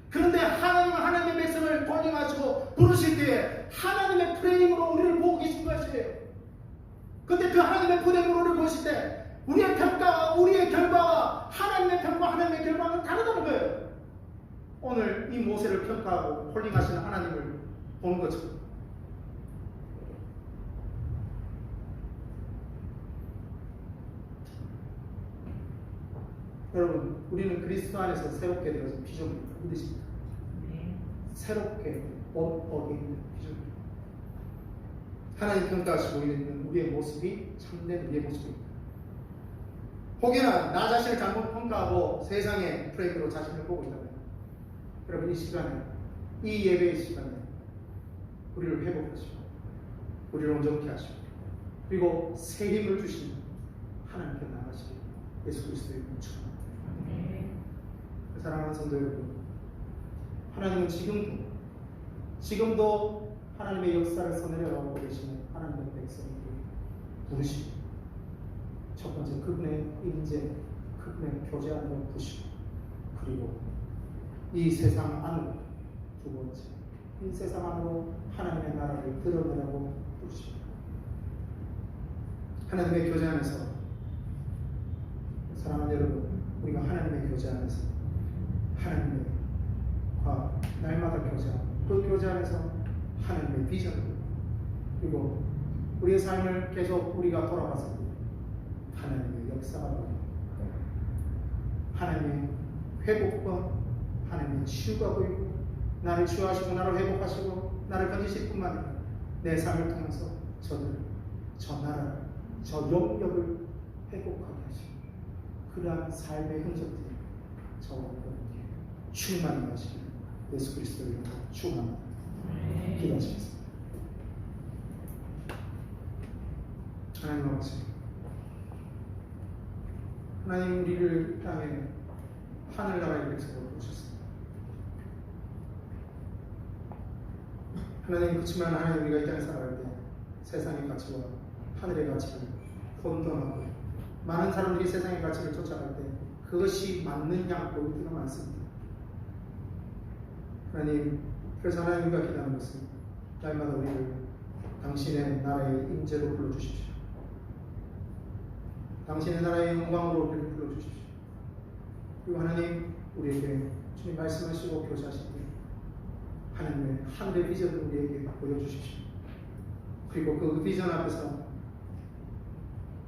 D: 그런데 하나님은 하나님의 백성을 콜링하시고 부르실 때에 하나님의 프레임으로 우리를 보고 계신 것이에요. 근데 그 하나님의 프레임으로 우리를 보실 때 우리의 평가와 우리의 결과와 하나님의 평가, 하나님의 결과는 다르다는 거예요. 오늘 이 모세를 평가하고 콜링하시는 하나님을 보는 거죠. 여러분, 우리는 그리스도 안에서 새롭게 되어서 비전입니다. 믿으십니까? 새롭게 어긴 비전입니다. 하나님 평가하시고 있는 우리의 모습이 참된 우리의 모습입니다. 혹여나 나 자신을 잘못 평가하고 세상의 프레임으로 자신을 보고 있다면 여러분 이 시간에, 이 예배의 시간에 우리를 회복하시고 우리를 온전케 하시고 그리고 새 힘을 주시는 하나님께 나가시길 예수 그리스도의 이름으로 축원합니다. 사랑하는 성도 여러분, 하나님은 지금도 하나님의 역사를 써내려가고 계시는 하나님의 백성에게 부르시고 첫 번째 그분의 인재, 그분의 교제함을 부르시고 그리고 이 세상 안으로 두 번째 이 세상 안으로 하나님의 나라를 드러내라고 부르십니다. 하나님의 교제 안에서 사랑하는 여러분, 우리가 하나님의 교제 안에서 하나님과 날마다 교제하고 그 교제 안에서 하나님의 비전 그리고 우리의 삶을 계속 우리가 돌아가서 하나님의 역사가 보입니다. 하나님의 회복과 하나님의 치유가 보이고 나를 치유하시고 나를 회복하시고 나를 건지실 뿐만 아니라 내 삶을 통해서 저들, 저 나라, 저 영역을 회복하게 하시고 그러한 삶의 흔적들이 저와 여러분께 충만히 하시길 예수 그리스도의 이름으로 축원합니다. 기도하시겠습니다. 하나님 아버지, 하나님 우리를 향해 하늘나라의 백성으로 부르셨습니다. 하나님 그렇지만 하나님 우리가 이 땅에 살아갈 때 세상의 가치와 하늘의 가치를 혼돈하고 많은 사람들이 세상의 가치를 쫓아갈 때 그것이 맞는 양보일 때가 많습니다. 하나님, 그래서 하나님 우리가 기도하는 것은 날마다 우리를 당신의 나라의 임재로 불러주십시오. 당신의 나라의 영광으로 우리를 불러주십시오. 그리고 하나님 우리에게 주님 말씀하시고 교사하실 때 하나님의 하늘의 비전을 우리에게 보여주십시오. 그리고 그 비전 앞에서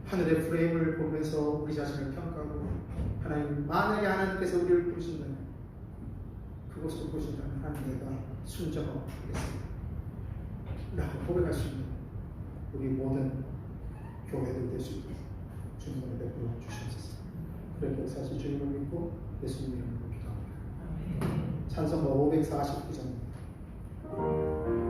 D: 하늘의 프레임을 보면서 우리 자신을 평가하고 하나님, 만약에 하나님께서 우리를 부르신다면 그곳을 보신다면 하나님 내가 순종하고 하겠습니다 라고 고백할 수 있는 우리 모든 교회들 될 수 있도록 주님을 베풀어 주시옵소서. 그렇게 사실 주님을 믿고 예수님 이름으로 기도합니다. 찬송가 549장
B: 오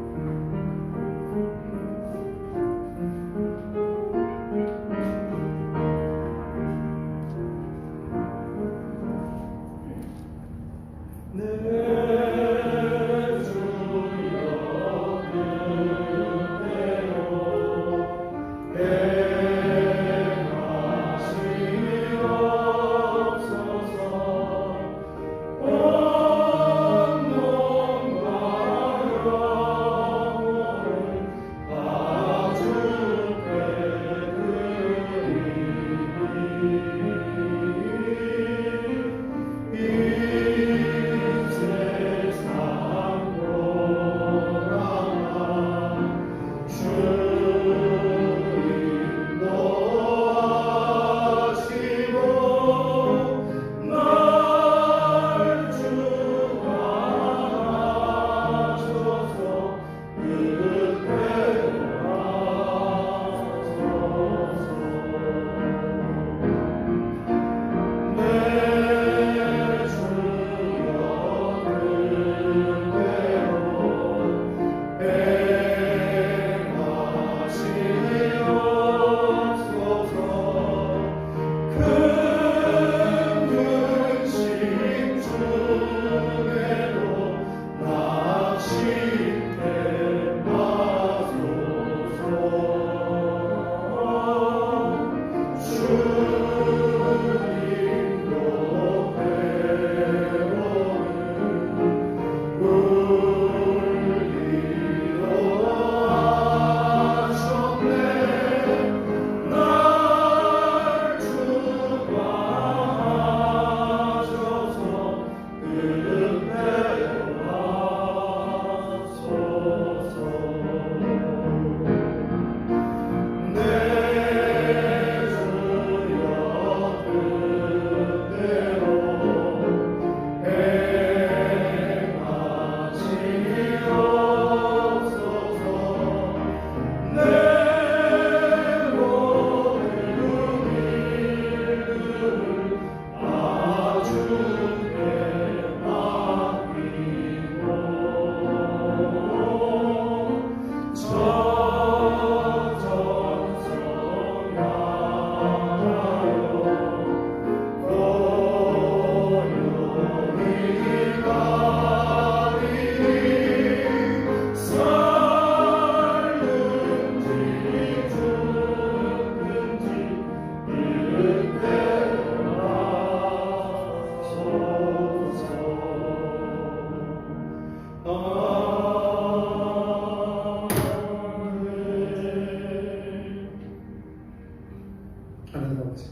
A: 하나님 아버지,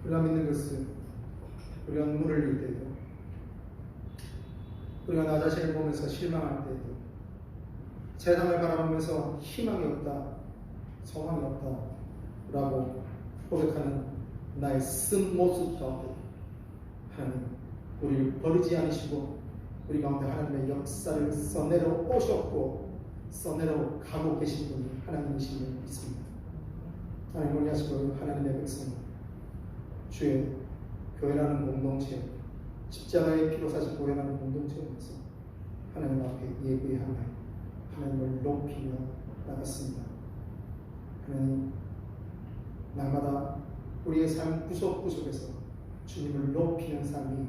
A: 우리가 믿는 것은 우리가 눈물을 흘릴 때도, 우리가 나 자신을 보면서 실망할 때도, 세상을 바라보면서 희망이 없다, 소망이 없다 라고 고백하는 나의 쓴 모습 가운데 하나님 우리를 버리지 않으시고 우리 가운데 하나님의 역사를 써내려 오셨고 써내려 가고 계신 분이 하나님이심을 믿습니다. 하나님 원하시고 하나님의 백성 주의 교회라는 공동체, 십자가의 피로 사신 교회라는 공동체에서 하나님 앞에 예배하며 하나님을 높이며 나갔습니다. 하나님, 날마다 우리의 삶 구석구석에서 주님을 높이는 삶이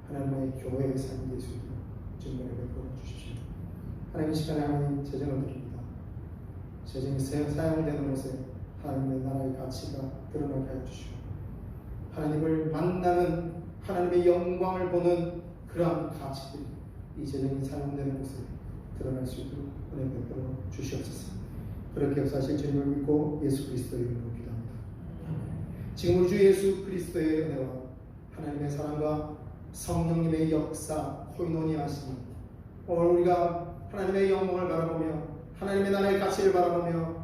A: 하나님의 교회의 삶이 될 수 있도록 주님을 베풀어 주십시오. 하나님, 이 시간에 하나님 재정을 드립니다. 재정이 사용되는 곳에 하나님의 나라의 가치가 드러나게 하여 주시고 하나님을 만나는 하나님의 영광을 보는 그러한 가치들이 이 재정이 사용되는 곳에 드러날 수 있도록 은혜 베풀어 주시옵소서. 그렇게 역사하실 주님을 믿고 예수 그리스도의 이름으로 기도합니다. 지금 우리 주 예수 그리스도의 은혜와 하나님의 사랑과 성령님의 역사, 코이노니아 하시니 오늘 우리가 하나님의 영광을 바라보며 하나님의 나라의 가치를 바라보며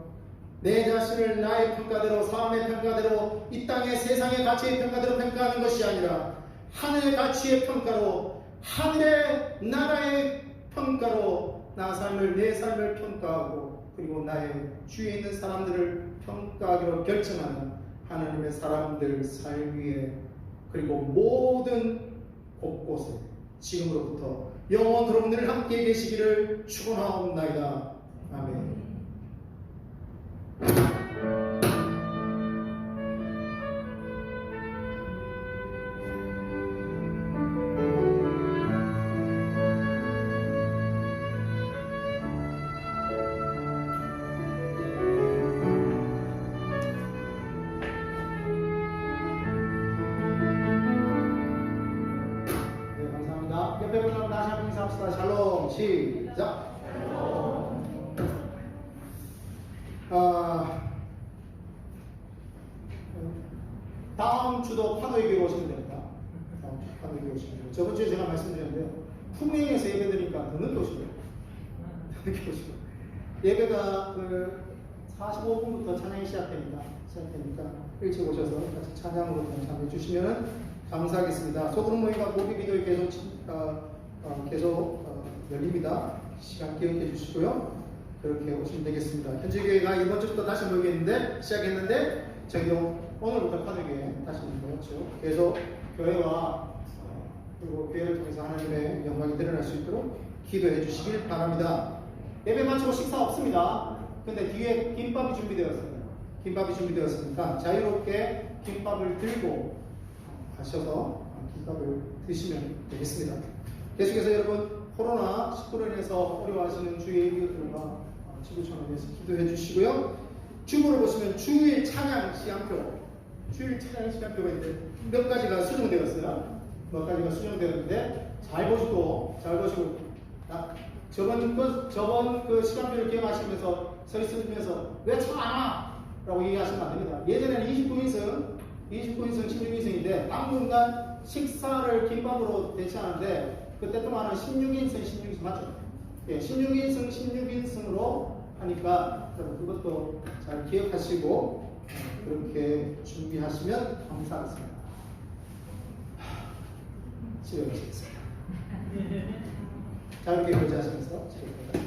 A: 내 자신을 나의 평가대로, 삶의 평가대로, 이 땅의 세상의 가치의 평가대로 평가하는 것이 아니라 하늘의 가치의 평가로, 하늘의 나라의 평가로 나 삶을, 내 삶을 평가하고 그리고 나의 주위에 있는 사람들을 평가하기로 결정하는 하나님의 사람들 삶 위에 그리고 모든 곳곳에 지금으로부터 영원토록 늘 함께 계시기를 축원하옵나이다. 아멘. 옆에 분들은 다시 한번 인사합시다. 샬롬. 시작. 다음 주도 파도에게 오시면 됩니다. 다음 주 파도에게 오시면 됩니다. 저번 주에 제가 말씀드렸는데요. 풍령에서 예배 드리니까 더 늦게 오시고요. 더 늦게 오시고. 예배가 45분부터 찬양이 시작되니까 일찍 오셔서 같이 찬양으로 참여해 주시면 감사하겠습니다. 소그룹 모임과 고비 기도에 계속 열립니다. 시간 기억해 주시고요. 그렇게 오시면 되겠습니다. 현지교회가 이번 주부터 다시 시작했는데 저희도 오늘부터 파도교회 다시 모였죠. 계속 교회와 그리고 교회를 통해서 하나님의 영광이 드러날 수 있도록 기도해 주시길 바랍니다. 예배 마치고 식사 없습니다. 근데 뒤에 김밥이 준비되었습니다. 김밥이 준비되었으니까 자유롭게 김밥을 들고 가셔서 김밥을 드시면 되겠습니다. 계속해서 여러분 코로나19로 인해서 어려워하시는 주의 이웃들과 지구촌을 위해서 기도해 주시고요. 주보를 보시면 주일 찬양 시간표가 있는데 몇 가지가 수정되었어요. 몇 가지가 수정되었는데 잘 보시고 저번 그 시간표를 기억하시면서 서 있으면서 왜 참 안 와? 라고 얘기하시면 안 됩니다. 예전에는 29인승 16인승인데 당분간 식사를 김밥으로 대체하는데 그때 동안은 16인승 맞죠?
D: 예, 16인승 16인승으로 하니까 여러분 그것도 잘 기억하시고 그렇게 준비하시면 감사하겠습니다. 집에 가시겠습니다. 자, 이렇게 교제하시면서 집에 가겠습니다.